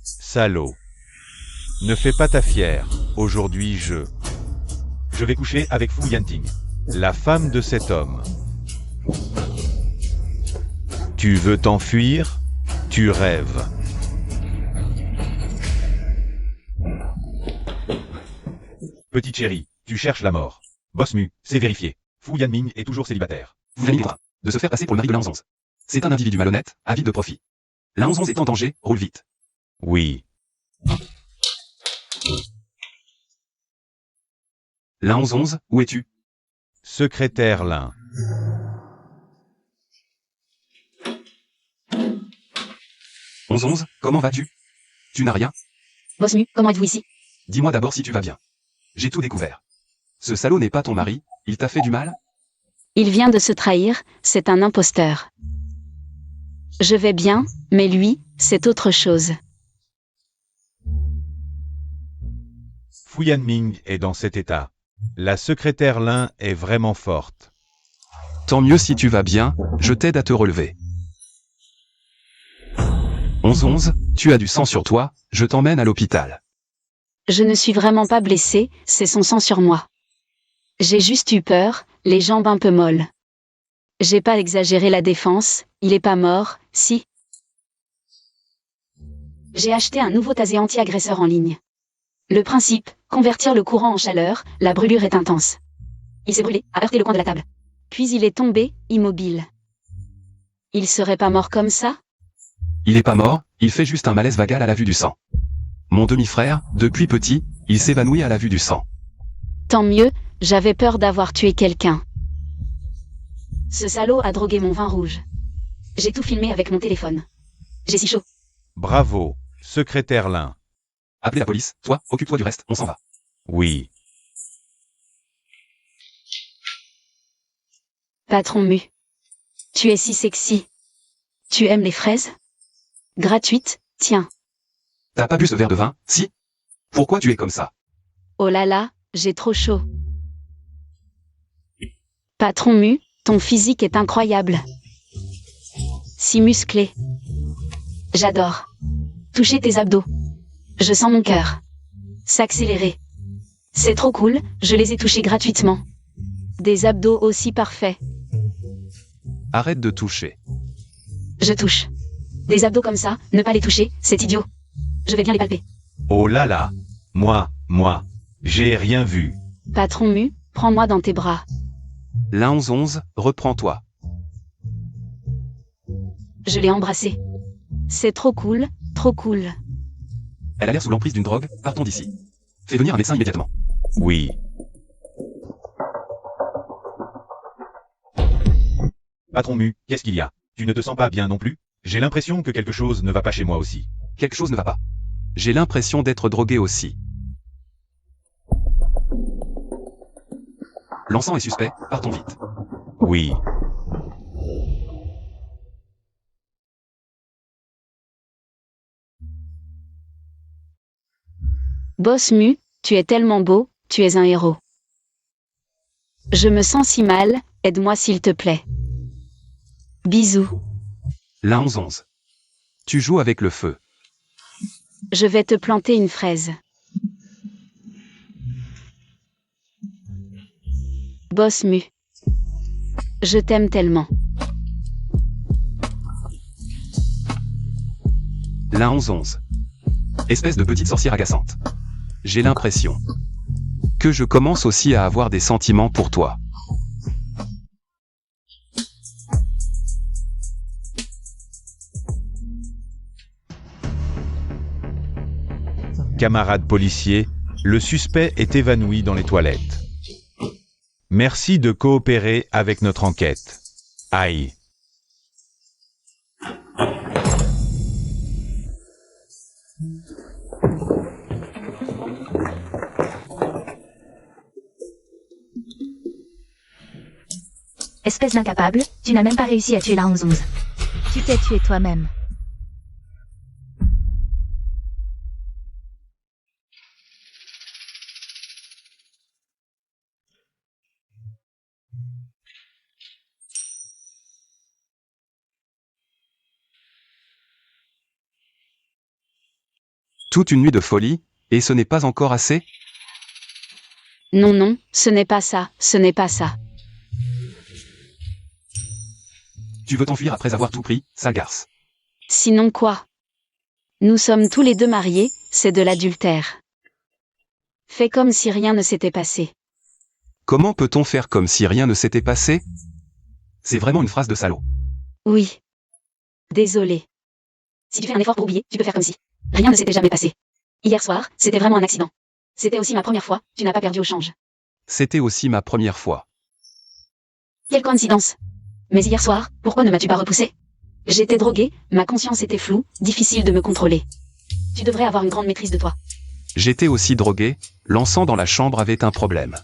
Salaud. Ne fais pas ta fière. Aujourd'hui je vais coucher avec Fu Yanting, la femme de cet homme. Tu veux t'enfuir? Tu rêves. Petite chérie, tu cherches la mort. Boss Mu, c'est vérifié. Fu Yanming est toujours célibataire. Vous venez de se faire passer pour le mari de la 11-11. C'est un individu malhonnête, avide de profit. La 11-11 est en danger, roule vite. Oui. La 11-11, où es-tu? Secrétaire Lin. « 11-11, comment vas-tu? Tu n'as rien? Boss Mu, comment êtes-vous ici? Dis-moi d'abord si tu vas bien. J'ai tout découvert. Ce salaud n'est pas ton mari, il t'a fait du mal? Il vient de se trahir, c'est un imposteur. Je vais bien, mais lui, c'est autre chose. Fu Yanming est dans cet état. La secrétaire Lin est vraiment forte. Tant mieux si tu vas bien, je t'aide à te relever. 11-11, tu as du sang sur toi, je t'emmène à l'hôpital. Je ne suis vraiment pas blessé, c'est son sang sur moi. J'ai juste eu peur, les jambes un peu molles. J'ai pas exagéré la défense, il est pas mort, si. J'ai acheté un nouveau tasé anti-agresseur en ligne. Le principe, convertir le courant en chaleur, la brûlure est intense. Il s'est brûlé, a heurté le coin de la table. Puis il est tombé, immobile. Il serait pas mort comme ça? Il est pas mort, il fait juste un malaise vagal à la vue du sang. Mon demi-frère, depuis petit, il s'évanouit à la vue du sang. Tant mieux, j'avais peur d'avoir tué quelqu'un. Ce salaud a drogué mon vin rouge. J'ai tout filmé avec mon téléphone. J'ai si chaud. Bravo, secrétaire Lin. Appelez la police, toi, occupe-toi du reste, on s'en va. Oui. Patron Mu. Tu es si sexy. Tu aimes les fraises? Gratuite, tiens. T'as pas bu ce verre de vin, si? Pourquoi tu es comme ça? Oh là là, j'ai trop chaud. Patron Mu, ton physique est incroyable. Si musclé. J'adore. Toucher tes abdos. Je sens mon cœur s'accélérer. C'est trop cool, je les ai touchés gratuitement. Des abdos aussi parfaits. Arrête de toucher. Je touche. Des abdos comme ça, ne pas les toucher, c'est idiot. Je vais bien les palper. Oh là là. Moi, j'ai rien vu. Patron Mu, prends-moi dans tes bras. L'un 11, reprends-toi. Je l'ai embrassé. C'est trop cool, trop cool. Elle a l'air sous l'emprise d'une drogue, partons d'ici. Fais venir un médecin immédiatement. Oui. Patron Mu, qu'est-ce qu'il y a? Tu ne te sens pas bien non plus? J'ai l'impression que quelque chose ne va pas chez moi aussi. Quelque chose ne va pas. J'ai l'impression d'être drogué aussi. L'encens est suspect, partons vite. Oui. Boss Mu, tu es tellement beau, tu es un héros. Je me sens si mal, aide-moi s'il te plaît. Bisous. L'un 11. Tu joues avec le feu. Je vais te planter une fraise. Boss Mu. Je t'aime tellement. L'un 11. Espèce de petite sorcière agaçante. J'ai l'impression que je commence aussi à avoir des sentiments pour toi. Camarades policiers, le suspect est évanoui dans les toilettes. Merci de coopérer avec notre enquête. Aïe. Espèce d'incapable, tu n'as même pas réussi à tuer la 11-11. Tu t'es tué toi-même. Toute une nuit de folie, et ce n'est pas encore assez? Non, non, ce n'est pas ça, ce n'est pas ça. Tu veux t'enfuir après avoir tout pris, sale garce. Sinon quoi? Nous sommes tous les deux mariés, c'est de l'adultère. Fais comme si rien ne s'était passé. Comment peut-on faire comme si rien ne s'était passé? C'est vraiment une phrase de salaud. Oui. Désolé. Si tu fais un effort pour oublier, tu peux faire comme si rien ne s'était jamais passé. Hier soir, c'était vraiment un accident. C'était aussi ma première fois, tu n'as pas perdu au change. C'était aussi ma première fois. Quelle coïncidence. Mais hier soir, pourquoi ne m'as-tu pas repoussé? J'étais droguée, ma conscience était floue, difficile de me contrôler. Tu devrais avoir une grande maîtrise de toi. J'étais aussi drogué, l'encens dans la chambre avait un problème.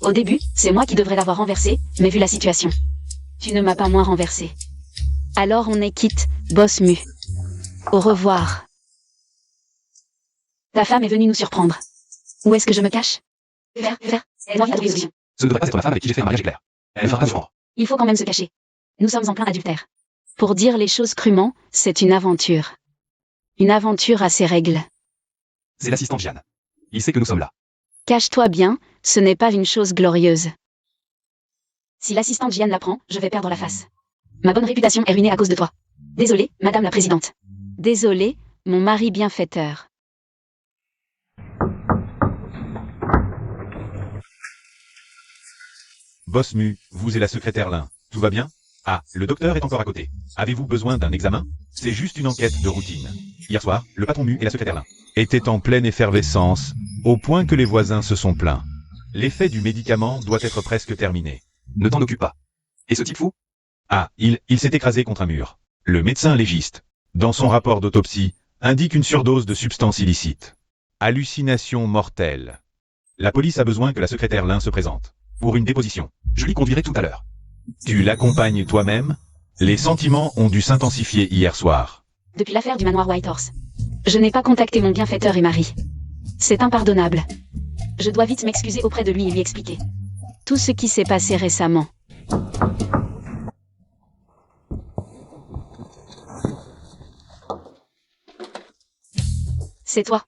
Au début, c'est moi qui devrais l'avoir renversé, mais vu la situation. Tu ne m'as pas moins renversé. Alors on est quitte, Boss Mu. Au revoir. Ta femme est venue nous surprendre. Où est-ce que je me cache? Faire, aide-moi à trouver une solution. Ce ne devrait pas être ma femme avec qui j'ai fait un mariage éclair. Elle fera du genre. Il faut quand même se cacher. Nous sommes en plein adultère. Pour dire les choses crûment, c'est une aventure. Une aventure à ses règles. C'est l'assistante Jeanne. Il sait que nous sommes là. Cache-toi bien, ce n'est pas une chose glorieuse. Si l'assistante Jeanne l'apprend, je vais perdre la face. Ma bonne réputation est ruinée à cause de toi. Désolée, Madame la Présidente. Désolée, mon mari bienfaiteur. Boss Mu, vous et la secrétaire Lin, tout va bien? Ah, le docteur est encore à côté. Avez-vous besoin d'un examen? C'est juste une enquête de routine. Hier soir, le patron Mu et la secrétaire Lin étaient en pleine effervescence, au point que les voisins se sont plaints. L'effet du médicament doit être presque terminé. Ne t'en occupe pas. Et ce type fou? Ah, il s'est écrasé contre un mur. Le médecin légiste, dans son rapport d'autopsie, indique une surdose de substances illicites. Hallucination mortelle. La police a besoin que la secrétaire Lin se présente. Pour une déposition. Je l'y conduirai tout à l'heure. Tu l'accompagnes toi-même? Les sentiments ont dû s'intensifier hier soir. Depuis l'affaire du manoir Whitehorse. Je n'ai pas contacté mon bienfaiteur et mari. C'est impardonnable. Je dois vite m'excuser auprès de lui et lui expliquer tout ce qui s'est passé récemment. C'est toi.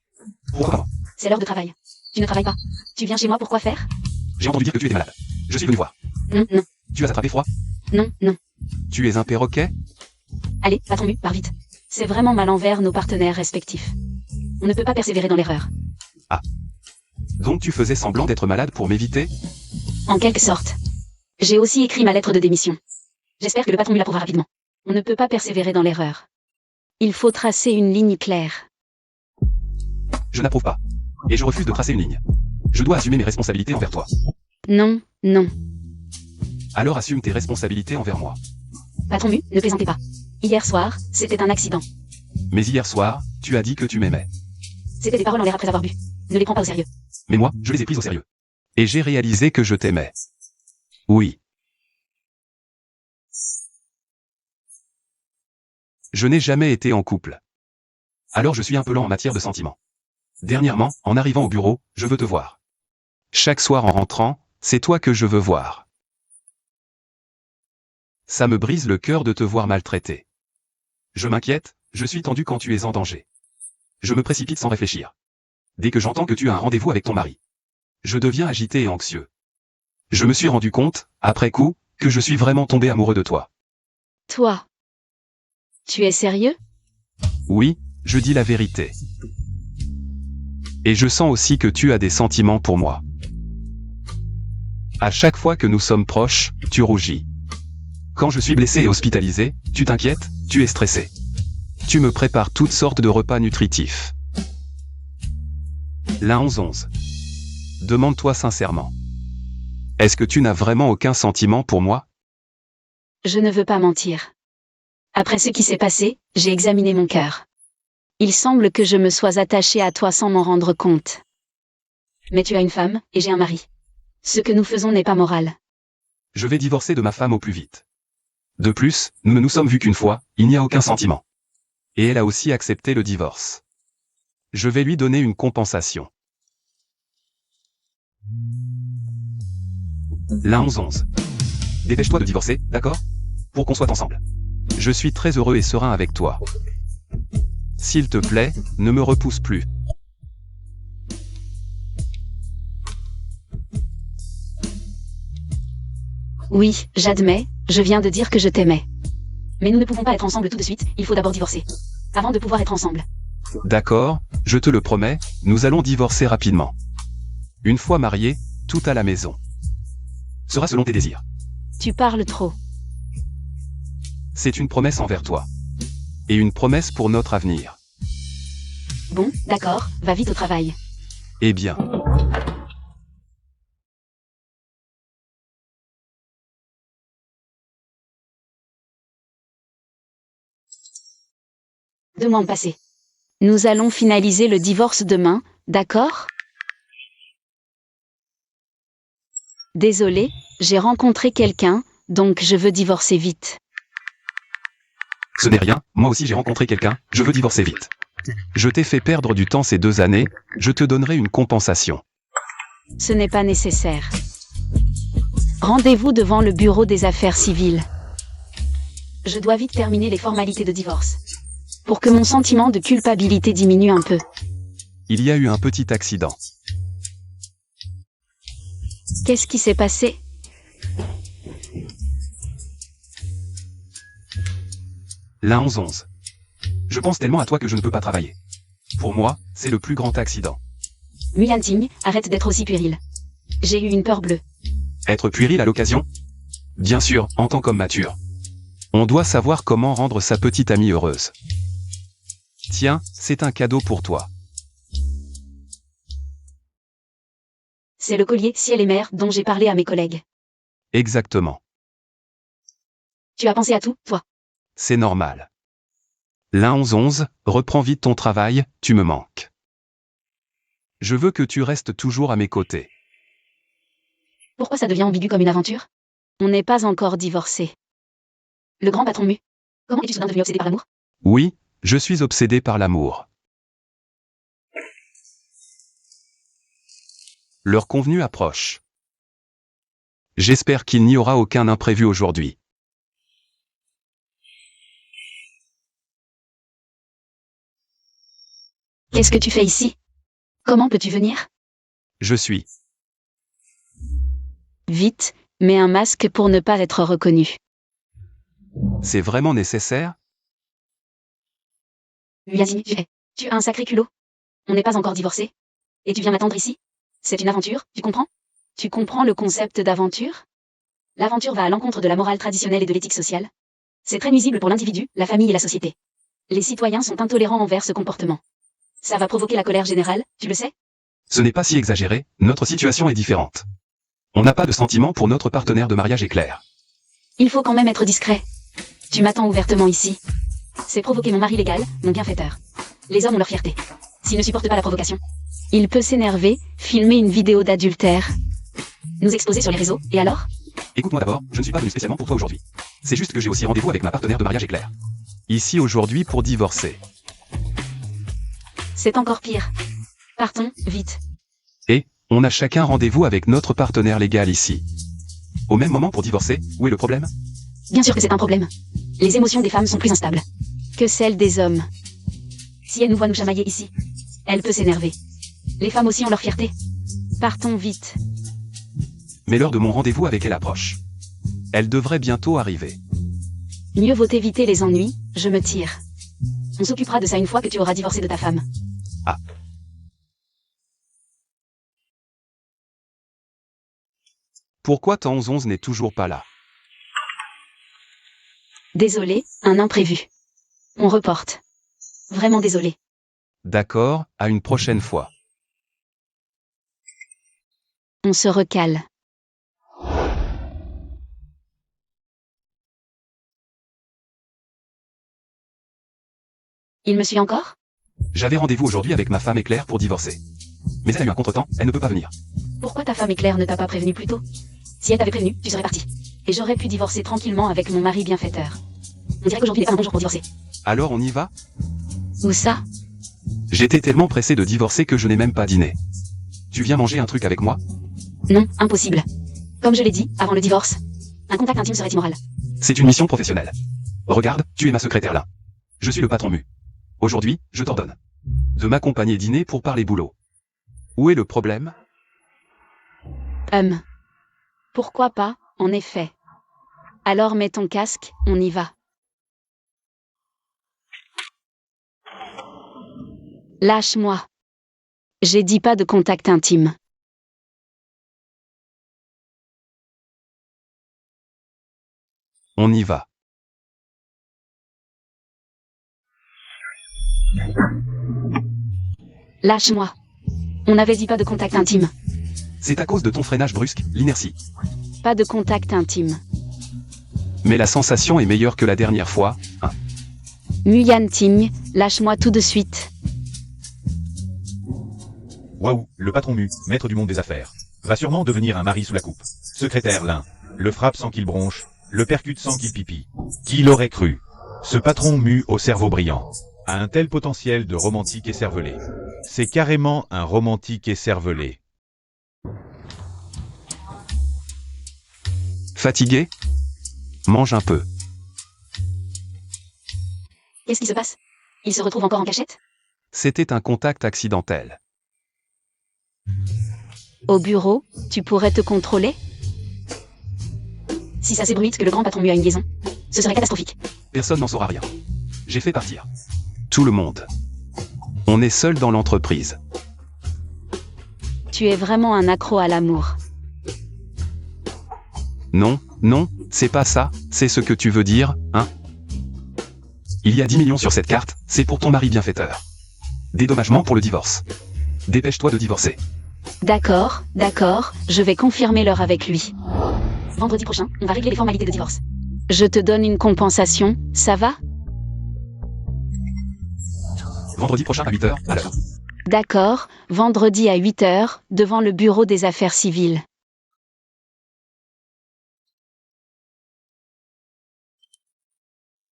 Pourquoi pas? C'est l'heure de travail. Tu ne travailles pas. Tu viens chez moi pour quoi faire? J'ai entendu dire que tu étais malade. Je suis venu voir. Non, non, Tu as attrapé froid? non, non. Tu es un perroquet? Allez, patron Mu, pars vite. C'est vraiment mal envers nos partenaires respectifs. On ne peut pas persévérer dans l'erreur. Donc tu faisais semblant d'être malade pour m'éviter? En quelque sorte. J'ai aussi écrit ma lettre de démission. J'espère que le patron Mu l'approuvera rapidement. On ne peut pas persévérer dans l'erreur. Il faut tracer une ligne claire. Je n'approuve pas. Et je refuse de tracer une ligne. Je dois assumer mes responsabilités envers toi. Non, non. Alors assume tes responsabilités envers moi. Patron Mu, ne plaisantez pas. Hier soir, c'était un accident. Mais hier soir, tu as dit que tu m'aimais. C'était des paroles en l'air après avoir bu. Ne les prends pas au sérieux. Mais moi, je les ai prises au sérieux. Et j'ai réalisé que je t'aimais. Oui. Je n'ai jamais été en couple. Alors je suis un peu lent en matière de sentiments. Dernièrement, en arrivant au bureau, je veux te voir. Chaque soir en rentrant, c'est toi que je veux voir. Ça me brise le cœur de te voir maltraité. Je m'inquiète, je suis tendu quand tu es en danger. Je me précipite sans réfléchir. Dès que j'entends que tu as un rendez-vous avec ton mari, je deviens agité et anxieux. Je me suis rendu compte, après coup, que je suis vraiment tombé amoureux de toi. Toi. Tu es sérieux? Oui, je dis la vérité. Et je sens aussi que tu as des sentiments pour moi. À chaque fois que nous sommes proches, tu rougis. Quand je suis blessé et hospitalisé, tu t'inquiètes, tu es stressé. Tu me prépares toutes sortes de repas nutritifs. L'un 11-11. Demande-toi sincèrement. Est-ce que tu n'as vraiment aucun sentiment pour moi? Je ne veux pas mentir. Après ce qui s'est passé, j'ai examiné mon cœur. Il semble que je me sois attachée à toi sans m'en rendre compte. Mais tu as une femme, et j'ai un mari. Ce que nous faisons n'est pas moral. Je vais divorcer de ma femme au plus vite. De plus, nous ne nous sommes vus qu'une fois, il n'y a aucun sentiment. Et elle a aussi accepté le divorce. Je vais lui donner une compensation. L'un 11-11. Dépêche-toi de divorcer, d'accord? Pour qu'on soit ensemble. Je suis très heureux et serein avec toi. S'il te plaît, ne me repousse plus. Oui, j'admets, je viens de dire que je t'aimais. Mais nous ne pouvons pas être ensemble tout de suite, il faut d'abord divorcer. Avant de pouvoir être ensemble. D'accord, je te le promets, nous allons divorcer rapidement. Une fois mariés, tout à la maison. Sera selon tes désirs. Tu parles trop. C'est une promesse envers toi. Et une promesse pour notre avenir. Bon, d'accord, va vite au travail. Eh bien. Deux mois ont passé. Nous allons finaliser le divorce demain, d'accord? Désolée, j'ai rencontré quelqu'un, donc je veux divorcer vite. Ce n'est rien, moi aussi j'ai rencontré quelqu'un, je veux divorcer vite. Je t'ai fait perdre du temps ces 2 années, je te donnerai une compensation. Ce n'est pas nécessaire. Rendez-vous devant le bureau des affaires civiles. Je dois vite terminer les formalités de divorce. Pour que mon sentiment de culpabilité diminue un peu. il y a eu un petit accident. Qu'est-ce qui s'est passé? L'un 11-11. Je pense tellement à toi que je ne peux pas travailler. Pour moi, c'est le plus grand accident. Nguyen Ting, arrête d'être aussi puéril. J'ai eu une peur bleue. Être puéril à l'occasion? Bien sûr, en tant qu'homme mature. On doit savoir comment rendre sa petite amie heureuse. Tiens, c'est un cadeau pour toi. C'est le collier ciel et mer dont j'ai parlé à mes collègues. Exactement. Tu as pensé à tout, toi? C'est normal. L'un 11-11, reprends vite ton travail, tu me manques. Je veux que tu restes toujours à mes côtés. Pourquoi ça devient ambigu comme une aventure? On n'est pas encore divorcés. Le grand patron Mu. Comment es-tu soudain devenu obsédé par l'amour? Oui, je suis obsédé par l'amour. L'heure convenue approche. J'espère qu'il n'y aura aucun imprévu aujourd'hui. Qu'est-ce que tu fais ici? Comment peux-tu venir? Je suis. Vite, mets un masque pour ne pas être reconnu. C'est vraiment nécessaire? Yazine, tu as un sacré culot. On n'est pas encore divorcés. Et tu viens m'attendre ici? C'est une aventure, tu comprends? Tu comprends le concept d'aventure? L'aventure va à l'encontre de la morale traditionnelle et de l'éthique sociale. C'est très nuisible pour l'individu, la famille et la société. Les citoyens sont intolérants envers ce comportement. Ça va provoquer la colère générale, tu le sais? Ce n'est pas si exagéré, notre situation est différente. On n'a pas de sentiment pour notre partenaire de mariage éclair. Il faut quand même être discret. Tu m'attends ouvertement ici. C'est provoquer mon mari légal, mon bienfaiteur. Les hommes ont leur fierté. S'ils ne supportent pas la provocation, il peut s'énerver, filmer une vidéo d'adultère, nous exposer sur les réseaux, et alors? Écoute-moi d'abord, je ne suis pas venu spécialement pour toi aujourd'hui. C'est juste que j'ai aussi rendez-vous avec ma partenaire de mariage éclair. Ici aujourd'hui pour divorcer. C'est encore pire. Partons, vite. Et, on a chacun rendez-vous avec notre partenaire légal ici. Au même moment pour divorcer, où est le problème? Bien sûr que c'est un problème. Les émotions des femmes sont plus instables que celles des hommes. Si elle nous voit nous chamailler ici, elle peut s'énerver. Les femmes aussi ont leur fierté. Partons vite. Mais l'heure de mon rendez-vous avec elle approche. Elle devrait bientôt arriver. Mieux vaut éviter les ennuis, je me tire. On s'occupera de ça une fois que tu auras divorcé de ta femme. Ah. Pourquoi ton 11-11 n'est toujours pas là? Désolé, un imprévu. On reporte. Vraiment désolé. D'accord, à une prochaine fois. On se recale. Il me suit encore? J'avais rendez-vous aujourd'hui avec ma femme éclair pour divorcer. Mais elle a eu un contretemps, elle ne peut pas venir. Pourquoi ta femme éclair ne t'a pas prévenu plus tôt? Si elle t'avait prévenu, tu serais parti. Et j'aurais pu divorcer tranquillement avec mon mari bienfaiteur. On dirait qu'aujourd'hui n'est pas un bon jour pour divorcer. Alors on y va? Où ça? J'étais tellement pressé de divorcer que je n'ai même pas dîné. Tu viens manger un truc avec moi? Non, impossible. Comme je l'ai dit, avant le divorce, un contact intime serait immoral. C'est une mission professionnelle. Regarde, tu es ma secrétaire là. Je suis le patron Mu. Aujourd'hui, je t'ordonne de m'accompagner dîner pour parler boulot. Où est le problème? Pourquoi pas, en effet. Alors mets ton casque, on y va. Lâche-moi. J'ai dit pas de contact intime. On y va. Lâche-moi. On avait dit pas de contact intime. C'est à cause de ton freinage brusque, l'inertie. Pas de contact intime. Mais la sensation est meilleure que la dernière fois, hein. Nguyen Ting, lâche-moi tout de suite. Waouh, le patron Mu, maître du monde des affaires, va sûrement devenir un mari sous la coupe. Secrétaire l'un, le frappe sans qu'il bronche, le percute sans qu'il pipi. Qui l'aurait cru? Ce patron Mu au cerveau brillant a un tel potentiel de romantique écervelé. C'est carrément un romantique écervelé. Fatigué? Mange un peu. Qu'est-ce qui se passe? Il se retrouve encore en cachette? C'était un contact accidentel. Au bureau, tu pourrais te contrôler? Si ça s'ébruite que le grand patron mue a une liaison, ce serait catastrophique. Personne n'en saura rien. J'ai fait partir tout le monde. On est seul dans l'entreprise. Tu es vraiment un accro à l'amour. Non, non, c'est pas ça, c'est ce que tu veux dire, hein? Il y a 10 millions sur cette carte, c'est pour ton mari bienfaiteur. Dédommagement pour le divorce. Dépêche-toi de divorcer. D'accord, je vais confirmer l'heure avec lui. Vendredi prochain, on va régler les formalités de divorce. Je te donne une compensation, ça va? Vendredi prochain à 8h, à l'heure. D'accord, vendredi à 8h, devant le bureau des affaires civiles.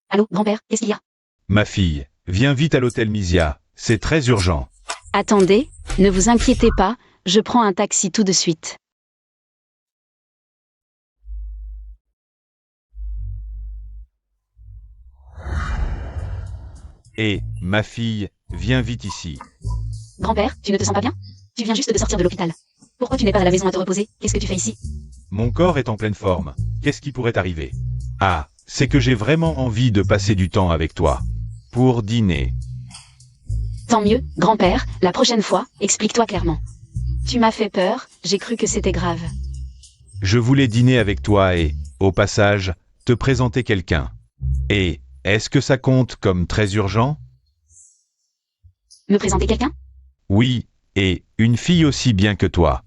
Allô, grand-père, qu'est-ce qu'il y a? Ma fille, viens vite à l'hôtel Misia, c'est très urgent. Attendez, ne vous inquiétez pas, je prends un taxi tout de suite. Et, ma fille, viens vite ici. Grand-père, tu ne te sens pas bien? Tu viens juste de sortir de l'hôpital. Pourquoi tu n'es pas à la maison à te reposer? Qu'est-ce que tu fais ici? Mon corps est en pleine forme. Qu'est-ce qui pourrait arriver? Ah, c'est que j'ai vraiment envie de passer du temps avec toi. Pour dîner. Tant mieux, grand-père, la prochaine fois, explique-toi clairement. Tu m'as fait peur, j'ai cru que c'était grave. Je voulais dîner avec toi et, au passage, te présenter quelqu'un. Et, est-ce que ça compte comme très urgent? Me présenter quelqu'un? Oui, et une fille aussi bien que toi.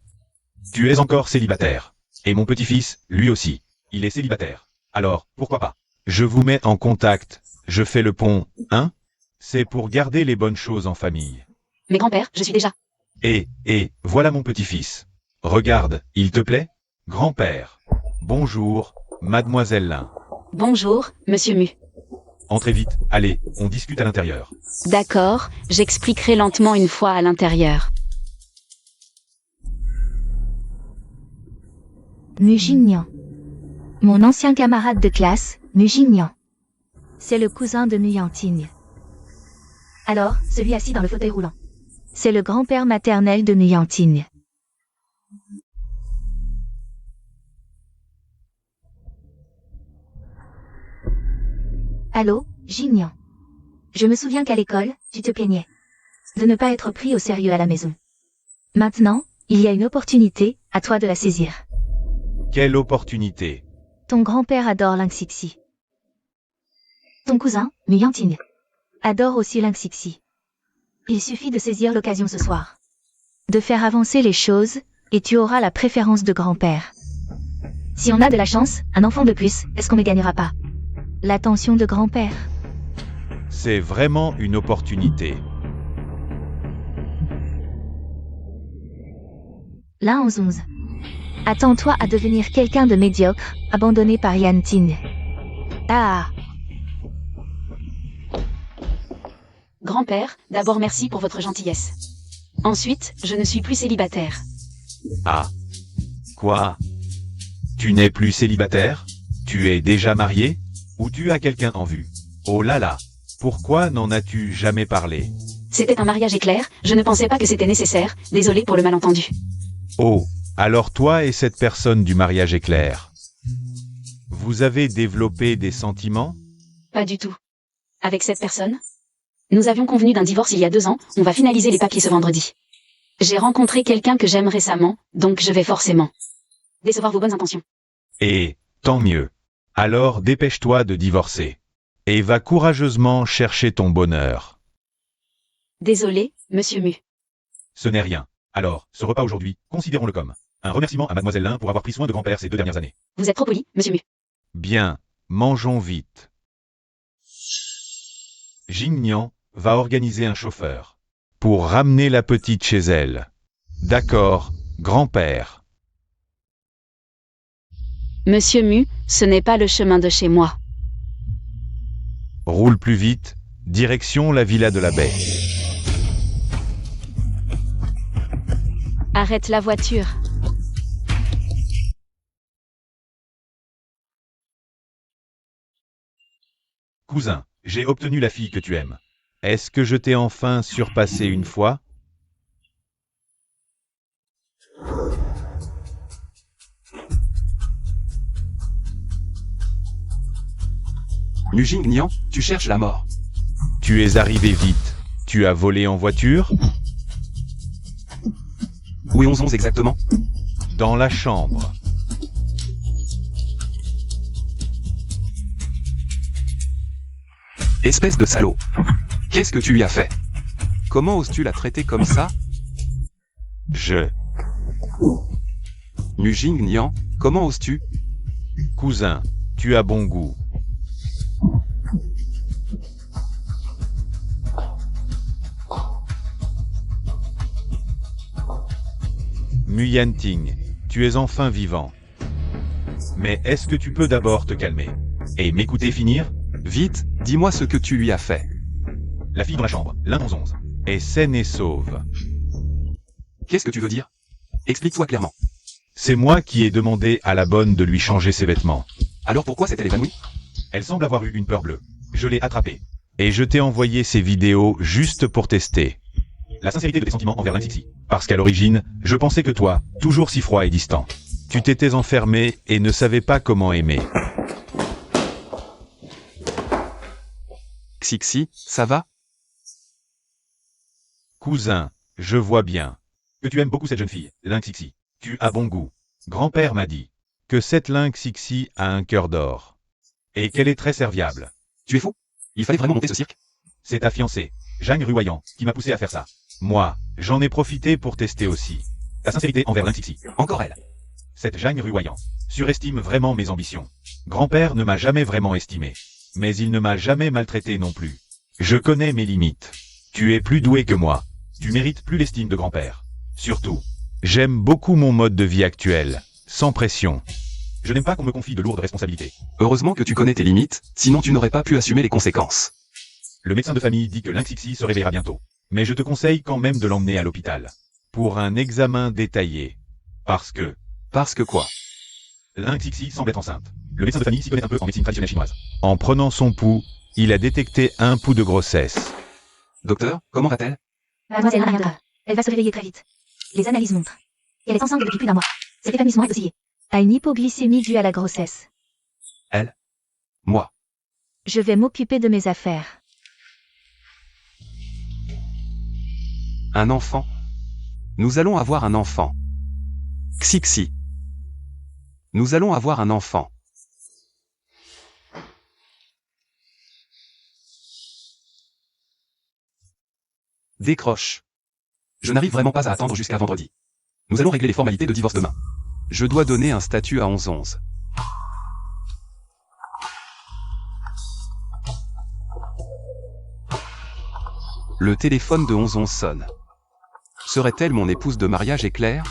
Tu es encore célibataire. Et mon petit-fils, lui aussi, il est célibataire. Alors, pourquoi pas? Je vous mets en contact, je fais le pont, hein? C'est pour garder les bonnes choses en famille. Mais grand-père, je suis déjà... Et, voilà mon petit-fils. Regarde, il te plaît? Grand-père. Bonjour, mademoiselle Lin. Bonjour, monsieur Mu. Entrez vite, allez, on discute à l'intérieur. D'accord, j'expliquerai lentement une fois à l'intérieur. Mu Jingnian. Mon ancien camarade de classe, Mu Jingnian. C'est le cousin de Mu Yangting. Alors, celui assis dans le fauteuil roulant. C'est le grand-père maternel de Mu Yangting. Allô, Jingnian. Je me souviens qu'à l'école, tu te plaignais de ne pas être pris au sérieux à la maison. Maintenant, il y a une opportunité, à toi de la saisir. Quelle opportunité? Ton grand-père adore Linxixi. Ton cousin, Mu Yangting, adore aussi Linxixi. Il suffit de saisir l'occasion ce soir. De faire avancer les choses, et tu auras la préférence de grand-père. Si on a de la chance, un enfant de plus, est-ce qu'on ne gagnera pas l'attention de grand-père? C'est vraiment une opportunité. Là en 11. Attends-toi à devenir quelqu'un de médiocre, abandonné par Yan Ting. Ah. Grand-père, d'abord merci pour votre gentillesse. Ensuite, je ne suis plus célibataire. Ah. Quoi? Tu n'es plus célibataire? Tu es déjà marié? Ou tu as quelqu'un en vue? Oh là là. Pourquoi n'en as-tu jamais parlé? C'était un mariage éclair, je ne pensais pas que c'était nécessaire, désolé pour le malentendu. Oh, alors toi et cette personne du mariage éclair. Vous avez développé des sentiments? Pas du tout. Avec cette personne? Nous avions convenu d'un divorce il y a 2 ans, on va finaliser les papiers ce vendredi. J'ai rencontré quelqu'un que j'aime récemment, donc je vais forcément décevoir vos bonnes intentions. Et, tant mieux. Alors dépêche-toi de divorcer. Et va courageusement chercher ton bonheur. Désolé, monsieur Mu. Ce n'est rien. Alors, ce repas aujourd'hui, considérons-le comme un remerciement à mademoiselle Lin pour avoir pris soin de grand-père ces 2 dernières années. Vous êtes trop poli, monsieur Mu. Bien, mangeons vite. Jingnian va organiser un chauffeur pour ramener la petite chez elle. D'accord, grand-père. Monsieur Mu, ce n'est pas le chemin de chez moi. Roule plus vite, direction la villa de la baie. Arrête la voiture. Cousin, j'ai obtenu la fille que tu aimes. Est-ce que je t'ai enfin surpassé une fois? Mujing Nian, tu cherches la mort. Tu es arrivé vite. Tu as volé en voiture? Où est 11 exactement? Dans la chambre. Espèce de salaud. Qu'est-ce que tu lui as fait? Comment oses-tu la traiter comme ça? Mujing Nian, comment oses-tu? Cousin, tu as bon goût. Muyanting, tu es enfin vivant. Mais est-ce que tu peux d'abord te calmer et m'écouter finir? Vite, dis-moi ce que tu lui as fait. La fille dans la chambre, l'un 11 est saine et sauve. Qu'est-ce que tu veux dire? Explique-toi clairement. C'est moi qui ai demandé à la bonne de lui changer ses vêtements. Alors pourquoi s'est-elle évanouie? Elle semble avoir eu une peur bleue. Je l'ai attrapée. Et je t'ai envoyé ces vidéos juste pour tester la sincérité de tes sentiments envers Lin-Sixi. Parce qu'à l'origine, je pensais que toi, toujours si froid et distant, tu t'étais enfermé et ne savais pas comment aimer. Xixi, ça va? Cousin, je vois bien que tu aimes beaucoup cette jeune fille, Lin-Sixi. Tu as bon goût. Grand-père m'a dit que cette Lin-Sixi a un cœur d'or. Et qu'elle est très serviable. Tu es fou? Il fallait vraiment monter ce cirque? C'est ta fiancée, Zhang Ruoyang, qui m'a poussé à faire ça. Moi, j'en ai profité pour tester aussi ta sincérité envers Lin-Sixi. Encore elle. Cette Zhang Ruoyang surestime vraiment mes ambitions. Grand-père ne m'a jamais vraiment estimé. Mais il ne m'a jamais maltraité non plus. Je connais mes limites. Tu es plus doué que moi. Tu mérites plus l'estime de grand-père. Surtout, j'aime beaucoup mon mode de vie actuel, sans pression. Je n'aime pas qu'on me confie de lourdes responsabilités. Heureusement que tu connais tes limites, sinon tu n'aurais pas pu assumer les conséquences. Le médecin de famille dit que Lin-Sixi se réveillera bientôt. Mais je te conseille quand même de l'emmener à l'hôpital. Pour un examen détaillé. Parce que quoi? Lin-Sixi semble être enceinte. Le médecin de famille s'y connaît un peu en médecine traditionnelle chinoise. En prenant son pouls, il a détecté un pouls de grossesse. Docteur, comment va-t-elle? Mademoiselle, rien de grave. Elle va se réveiller très vite. Les analyses montrent qu'elle est enceinte depuis plus d'un mois. Cet évanouissement est oscillé à une hypoglycémie due à la grossesse. Elle? Moi. Je vais m'occuper de mes affaires. Un enfant? Nous allons avoir un enfant. Xixi. Nous allons avoir un enfant. Décroche. Je n'arrive vraiment pas à attendre jusqu'à vendredi. Nous allons régler les formalités de divorce demain. Je dois donner un statut à 11. Le téléphone de 11 sonne. Serait-elle mon épouse de mariage éclair?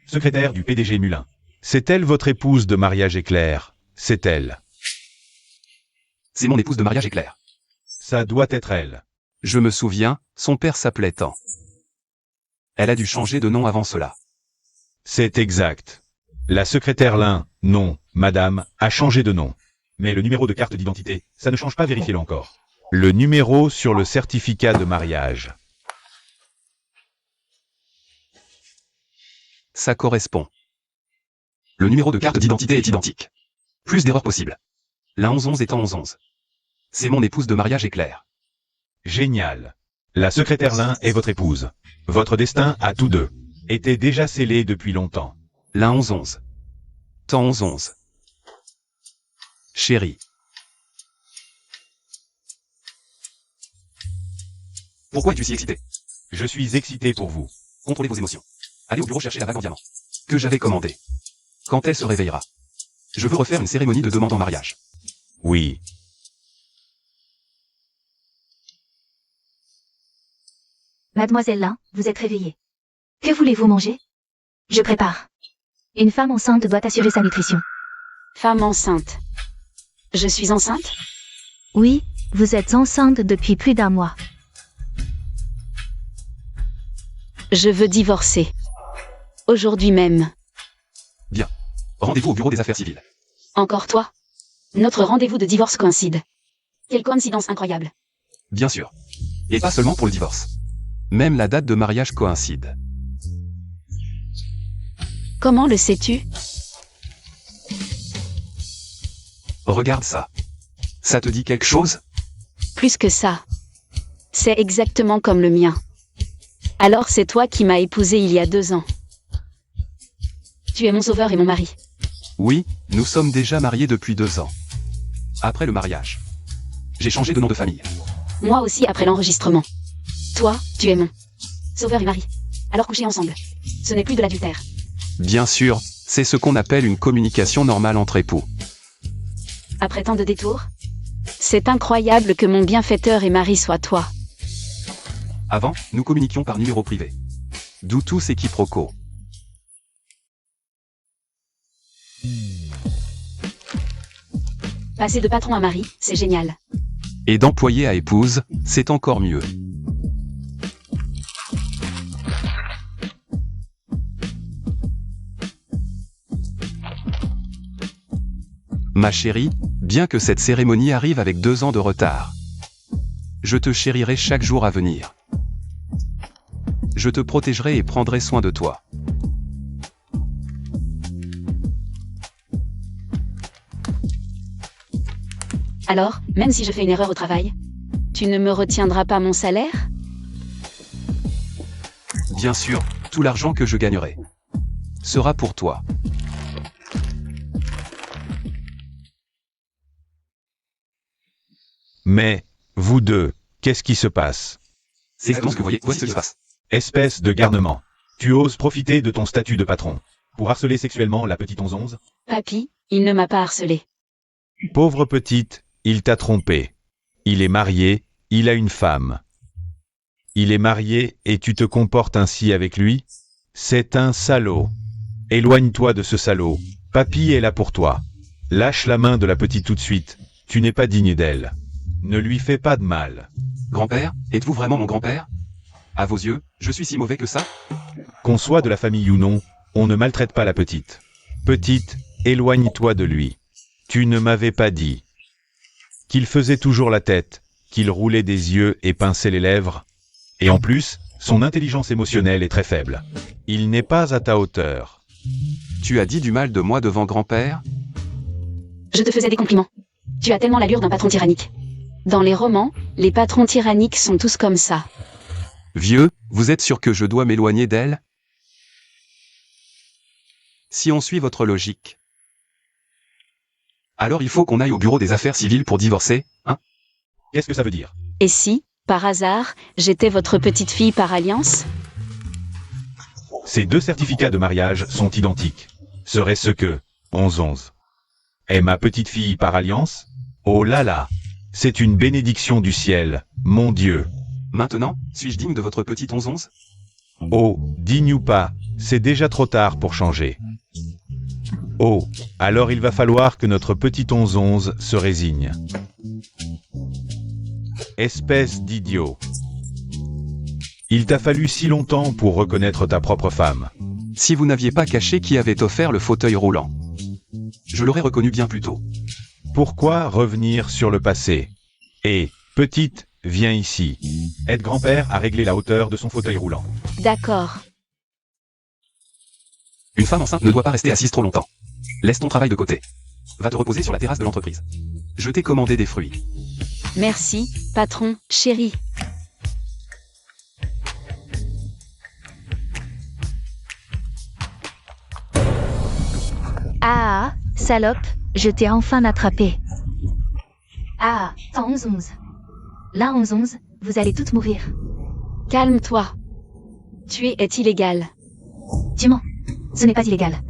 Secrétaire du PDG Mulin. C'est-elle votre épouse de mariage éclair? C'est elle. C'est mon épouse de mariage éclair. Ça doit être elle. Je me souviens, son père s'appelait tant. Elle a dû changer de nom avant cela. C'est exact. La secrétaire Lin, non, madame, a changé de nom. Mais le numéro de carte d'identité, ça ne change pas, vérifiez-le encore. Le numéro sur le certificat de mariage. Ça correspond. Le numéro de carte d'identité est identique. Plus d'erreurs possibles. La 11 étant 11. C'est mon épouse de mariage éclair. Génial. La secrétaire Lin est votre épouse. Votre destin, à tous deux, était déjà scellé depuis longtemps. La 11. Temps 11. Chérie. Pourquoi es-tu si excité? Je suis excité pour vous. Contrôlez vos émotions. Allez au bureau chercher la bague en diamant. Que j'avais commandée. Quand elle se réveillera. Je veux refaire une cérémonie de demande en mariage. Oui. Mademoiselle Lin, vous êtes réveillée. Que voulez-vous manger? Je prépare. Une femme enceinte doit assurer sa nutrition. Femme enceinte. Je suis enceinte? Oui, vous êtes enceinte depuis plus d'un mois. Je veux divorcer. Aujourd'hui même. Bien. Rendez-vous au bureau des affaires civiles. Encore toi? Notre rendez-vous de divorce coïncide. Quelle coïncidence incroyable. Bien sûr. Et pas seulement pour le divorce. Même la date de mariage coïncide. Comment le sais-tu? Regarde ça. Ça te dit quelque chose? Plus que ça. C'est exactement comme le mien. Alors c'est toi qui m'as épousé il y a 2 ans. Tu es mon sauveur et mon mari. Oui, nous sommes déjà mariés depuis 2 ans. Après le mariage. J'ai changé de nom de famille. Moi aussi après l'enregistrement. Toi, tu es mon sauveur et mari. Alors coucher ensemble. Ce n'est plus de l'adultère. Bien sûr, c'est ce qu'on appelle une communication normale entre époux. Après tant de détours? C'est incroyable que mon bienfaiteur et mari soit toi. Avant, nous communiquions par numéro privé. D'où tout ces quiproquos. Passer de patron à mari, c'est génial. Et d'employé à épouse, c'est encore mieux. Ma chérie, bien que cette cérémonie arrive avec 2 ans de retard, je te chérirai chaque jour à venir. Je te protégerai et prendrai soin de toi. Alors, même si je fais une erreur au travail, tu ne me retiendras pas mon salaire? Bien sûr, tout l'argent que je gagnerai sera pour toi. Mais, vous deux, qu'est-ce qui se passe? C'est exactement ce que vous voyez. Voici ce qui se passe. Espèce de garnement. Tu oses profiter de ton statut de patron pour harceler sexuellement la petite 11-11? Papy, il ne m'a pas harcelé. Pauvre petite, il t'a trompé. Il est marié, il a une femme. Il est marié et tu te comportes ainsi avec lui? C'est un salaud. Éloigne-toi de ce salaud. Papy est là pour toi. Lâche la main de la petite tout de suite. Tu n'es pas digne d'elle. Ne lui fais pas de mal. Grand-père, êtes-vous vraiment mon grand-père? À vos yeux, je suis si mauvais que ça? Qu'on soit de la famille ou non, on ne maltraite pas la petite. Petite, éloigne-toi de lui. Tu ne m'avais pas dit qu'il faisait toujours la tête, qu'il roulait des yeux et pinçait les lèvres. Et en plus, son intelligence émotionnelle est très faible. Il n'est pas à ta hauteur. Tu as dit du mal de moi devant grand-père? Je te faisais des compliments. Tu as tellement l'allure d'un patron tyrannique. Dans les romans, les patrons tyranniques sont tous comme ça. Vieux, vous êtes sûr que je dois m'éloigner d'elle? Si on suit votre logique. Alors il faut qu'on aille au bureau des affaires civiles pour divorcer, hein? Qu'est-ce que ça veut dire? Et si, par hasard, j'étais votre petite fille par alliance? Ces 2 certificats de mariage sont identiques. Serait-ce que 11-11 est ma petite fille par alliance? Oh là là! C'est une bénédiction du ciel, mon Dieu. Maintenant, suis-je digne de votre petite 11-11? Oh, digne ou pas, c'est déjà trop tard pour changer. Oh, alors il va falloir que notre petite 11-11 se résigne. Espèce d'idiot. Il t'a fallu si longtemps pour reconnaître ta propre femme. Si vous n'aviez pas caché qui avait offert le fauteuil roulant, je l'aurais reconnu bien plus tôt. Pourquoi revenir sur le passé? Et, petite, viens ici. Aide grand-père à régler la hauteur de son fauteuil roulant. D'accord. Une femme enceinte ne doit pas rester assise trop longtemps. Laisse ton travail de côté. Va te reposer sur la terrasse de l'entreprise. Je t'ai commandé des fruits. Merci, patron, chéri. Ah, salope, je t'ai enfin attrapé. Ah, tant 11-11. Là 11-11, vous allez toutes mourir. Calme-toi. Tuer est illégal. Tu mens. Ce n'est pas illégal.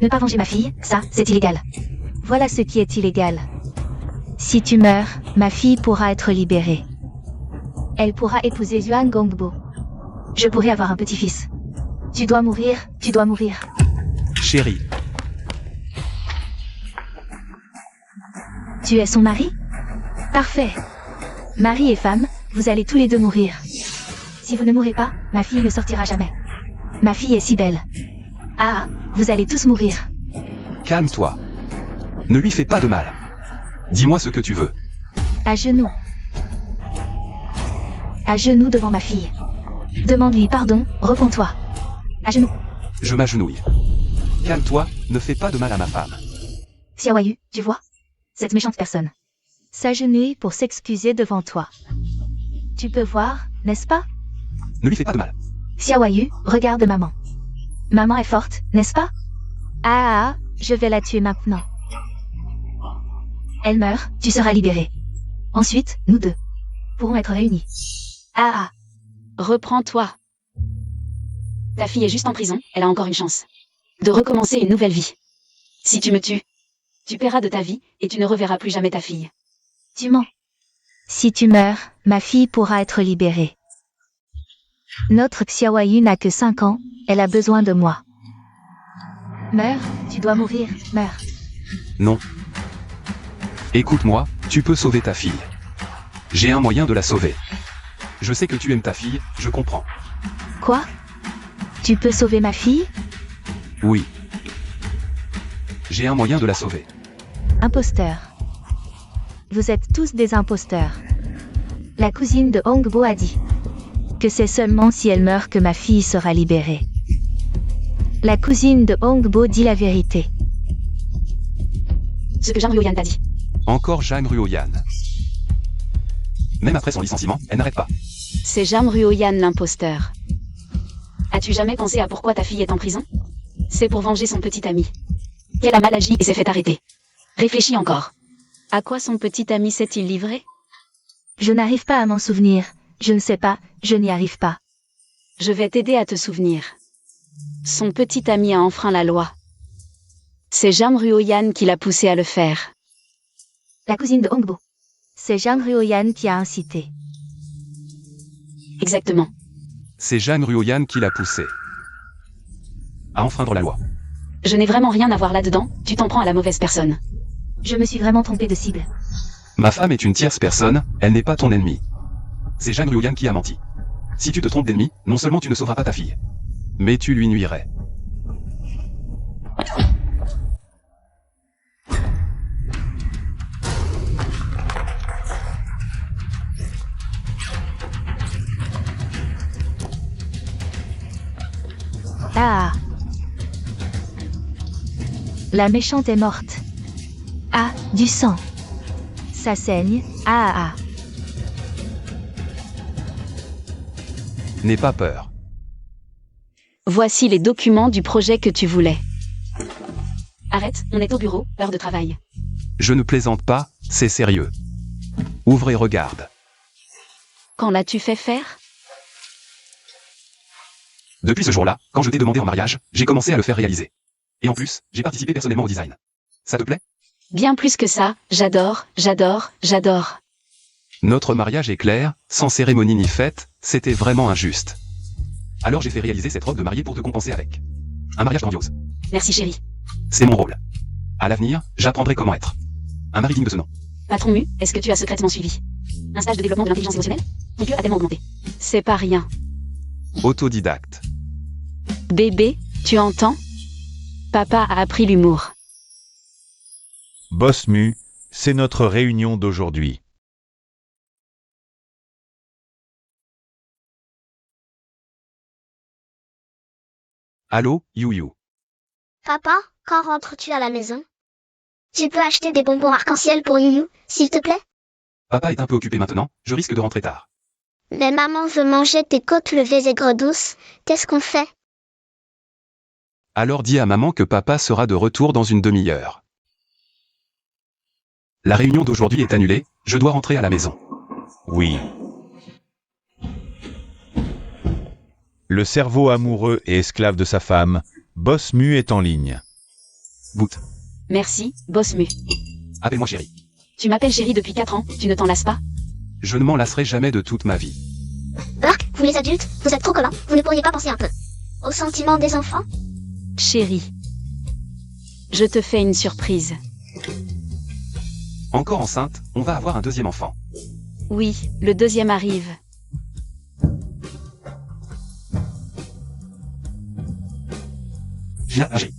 Ne pas venger ma fille, ça, c'est illégal. Voilà ce qui est illégal. Si tu meurs, ma fille pourra être libérée. Elle pourra épouser Yuan Gongbo. Je pourrai avoir un petit-fils. Tu dois mourir, tu dois mourir. Chérie, Tu es son mari? Parfait. Mari et femme, vous allez tous les deux mourir. Si vous ne mourrez pas, ma fille ne sortira jamais. Ma fille est si belle. Ah, vous allez tous mourir. Calme-toi. Ne lui fais pas de mal. Dis-moi ce que tu veux. À genoux. À genoux devant ma fille. Demande-lui pardon, repens-toi. À genoux. Je m'agenouille. Calme-toi, ne fais pas de mal à ma femme. Xiaoyu, tu vois? Cette méchante personne. S'agenouiller pour s'excuser devant toi. Tu peux voir, n'est-ce pas? Ne lui fais pas de mal. Xiaoyu, regarde maman. Maman est forte, n'est-ce pas? Ah, je vais la tuer maintenant. Elle meurt, tu seras libéré. Ensuite, nous deux pourrons être réunis. Ah, Reprends-toi. Ta fille est juste en prison, elle a encore une chance. De recommencer une nouvelle vie. Si tu me tues, tu paieras de ta vie, et tu ne reverras plus jamais ta fille. tu mens. Si tu meurs, ma fille pourra être libérée. Notre Xiaoyu n'a que 5 ans, elle a besoin de moi. Meurs, tu dois mourir, meurs. Non. Écoute-moi, tu peux sauver ta fille. J'ai un moyen de la sauver. Je sais que tu aimes ta fille, je comprends. Quoi? Tu peux sauver ma fille? Oui. J'ai un moyen de la sauver. Imposteur. Vous êtes tous des imposteurs. La cousine de Hongbo a dit que c'est seulement si elle meurt que ma fille sera libérée. La cousine de Hongbo dit la vérité. Ce que Jean Ruoyan t'a dit. Encore Jeanne Ruoyan. Même après son licenciement, elle n'arrête pas. C'est Jam Ruoyan l'imposteur. As-tu jamais pensé à pourquoi ta fille est en prison? C'est pour venger son petit ami. Qu'elle a mal agi et s'est fait arrêter. Réfléchis encore. À quoi son petit ami s'est-il livré? Je n'arrive pas à m'en souvenir. Je ne sais pas, je n'y arrive pas. Je vais t'aider à te souvenir. Son petit ami a enfreint la loi. C'est Jam Ruoyan qui l'a poussé à le faire. La cousine de Hongbo. C'est Jang Ruoyan qui a incité. Exactement. C'est Jeanne Ruoyan qui l'a poussé à enfreindre la loi. Je n'ai vraiment rien à voir là-dedans, tu t'en prends à la mauvaise personne. Je me suis vraiment trompée de cible. Ma femme est une tierce personne, elle n'est pas ton ennemi. C'est Jeanne Ruoyan qui a menti. Si tu te trompes d'ennemi, non seulement tu ne sauveras pas ta fille, mais tu lui nuirais. Ah. La méchante est morte. Ah, du sang. Ça saigne. Ah. N'aie pas peur. Voici les documents du projet que tu voulais. Arrête, on est au bureau, heure de travail. Je ne plaisante pas, c'est sérieux. Ouvre et regarde. Quand l'as-tu fait faire? Depuis ce jour-là, quand je t'ai demandé en mariage, j'ai commencé à le faire réaliser. Et en plus, j'ai participé personnellement au design. Ça te plaît? Bien plus que ça, j'adore. Notre mariage est clair, sans cérémonie ni fête, c'était vraiment injuste. Alors j'ai fait réaliser cette robe de mariée pour te compenser avec un mariage grandiose. Merci chérie. C'est mon rôle. À l'avenir, j'apprendrai comment être un mari digne de ce nom. Patron Mu, est-ce que tu as secrètement suivi un stage de développement de l'intelligence émotionnelle? Ton IQ a tellement augmenté. C'est pas rien. Autodidacte. Bébé, tu entends? Papa a appris l'humour. Boss Mu, c'est notre réunion d'aujourd'hui. Allô, Youyou. Papa, quand rentres-tu à la maison? Tu peux acheter des bonbons arc-en-ciel pour Youyou, s'il te plaît? Papa est un peu occupé maintenant, je risque de rentrer tard. Mais maman veut manger tes côtes levées aigres douces, qu'est-ce qu'on fait? Alors dis à maman que papa sera de retour dans une demi-heure. La réunion d'aujourd'hui est annulée, je dois rentrer à la maison. Oui. Le cerveau amoureux et esclave de sa femme, Boss Mu est en ligne. Boot. Merci, Boss Mu. Appelle-moi chérie. Tu m'appelles chérie depuis 4 ans, tu ne t'en lasses pas? Je ne m'en lasserai jamais de toute ma vie. Burk, vous les adultes, vous êtes trop collants, vous ne pourriez pas penser un peu aux sentiments des enfants? Chérie. Je te fais une surprise. Encore enceinte, on va avoir un deuxième enfant. Oui, le deuxième arrive. Villa AG.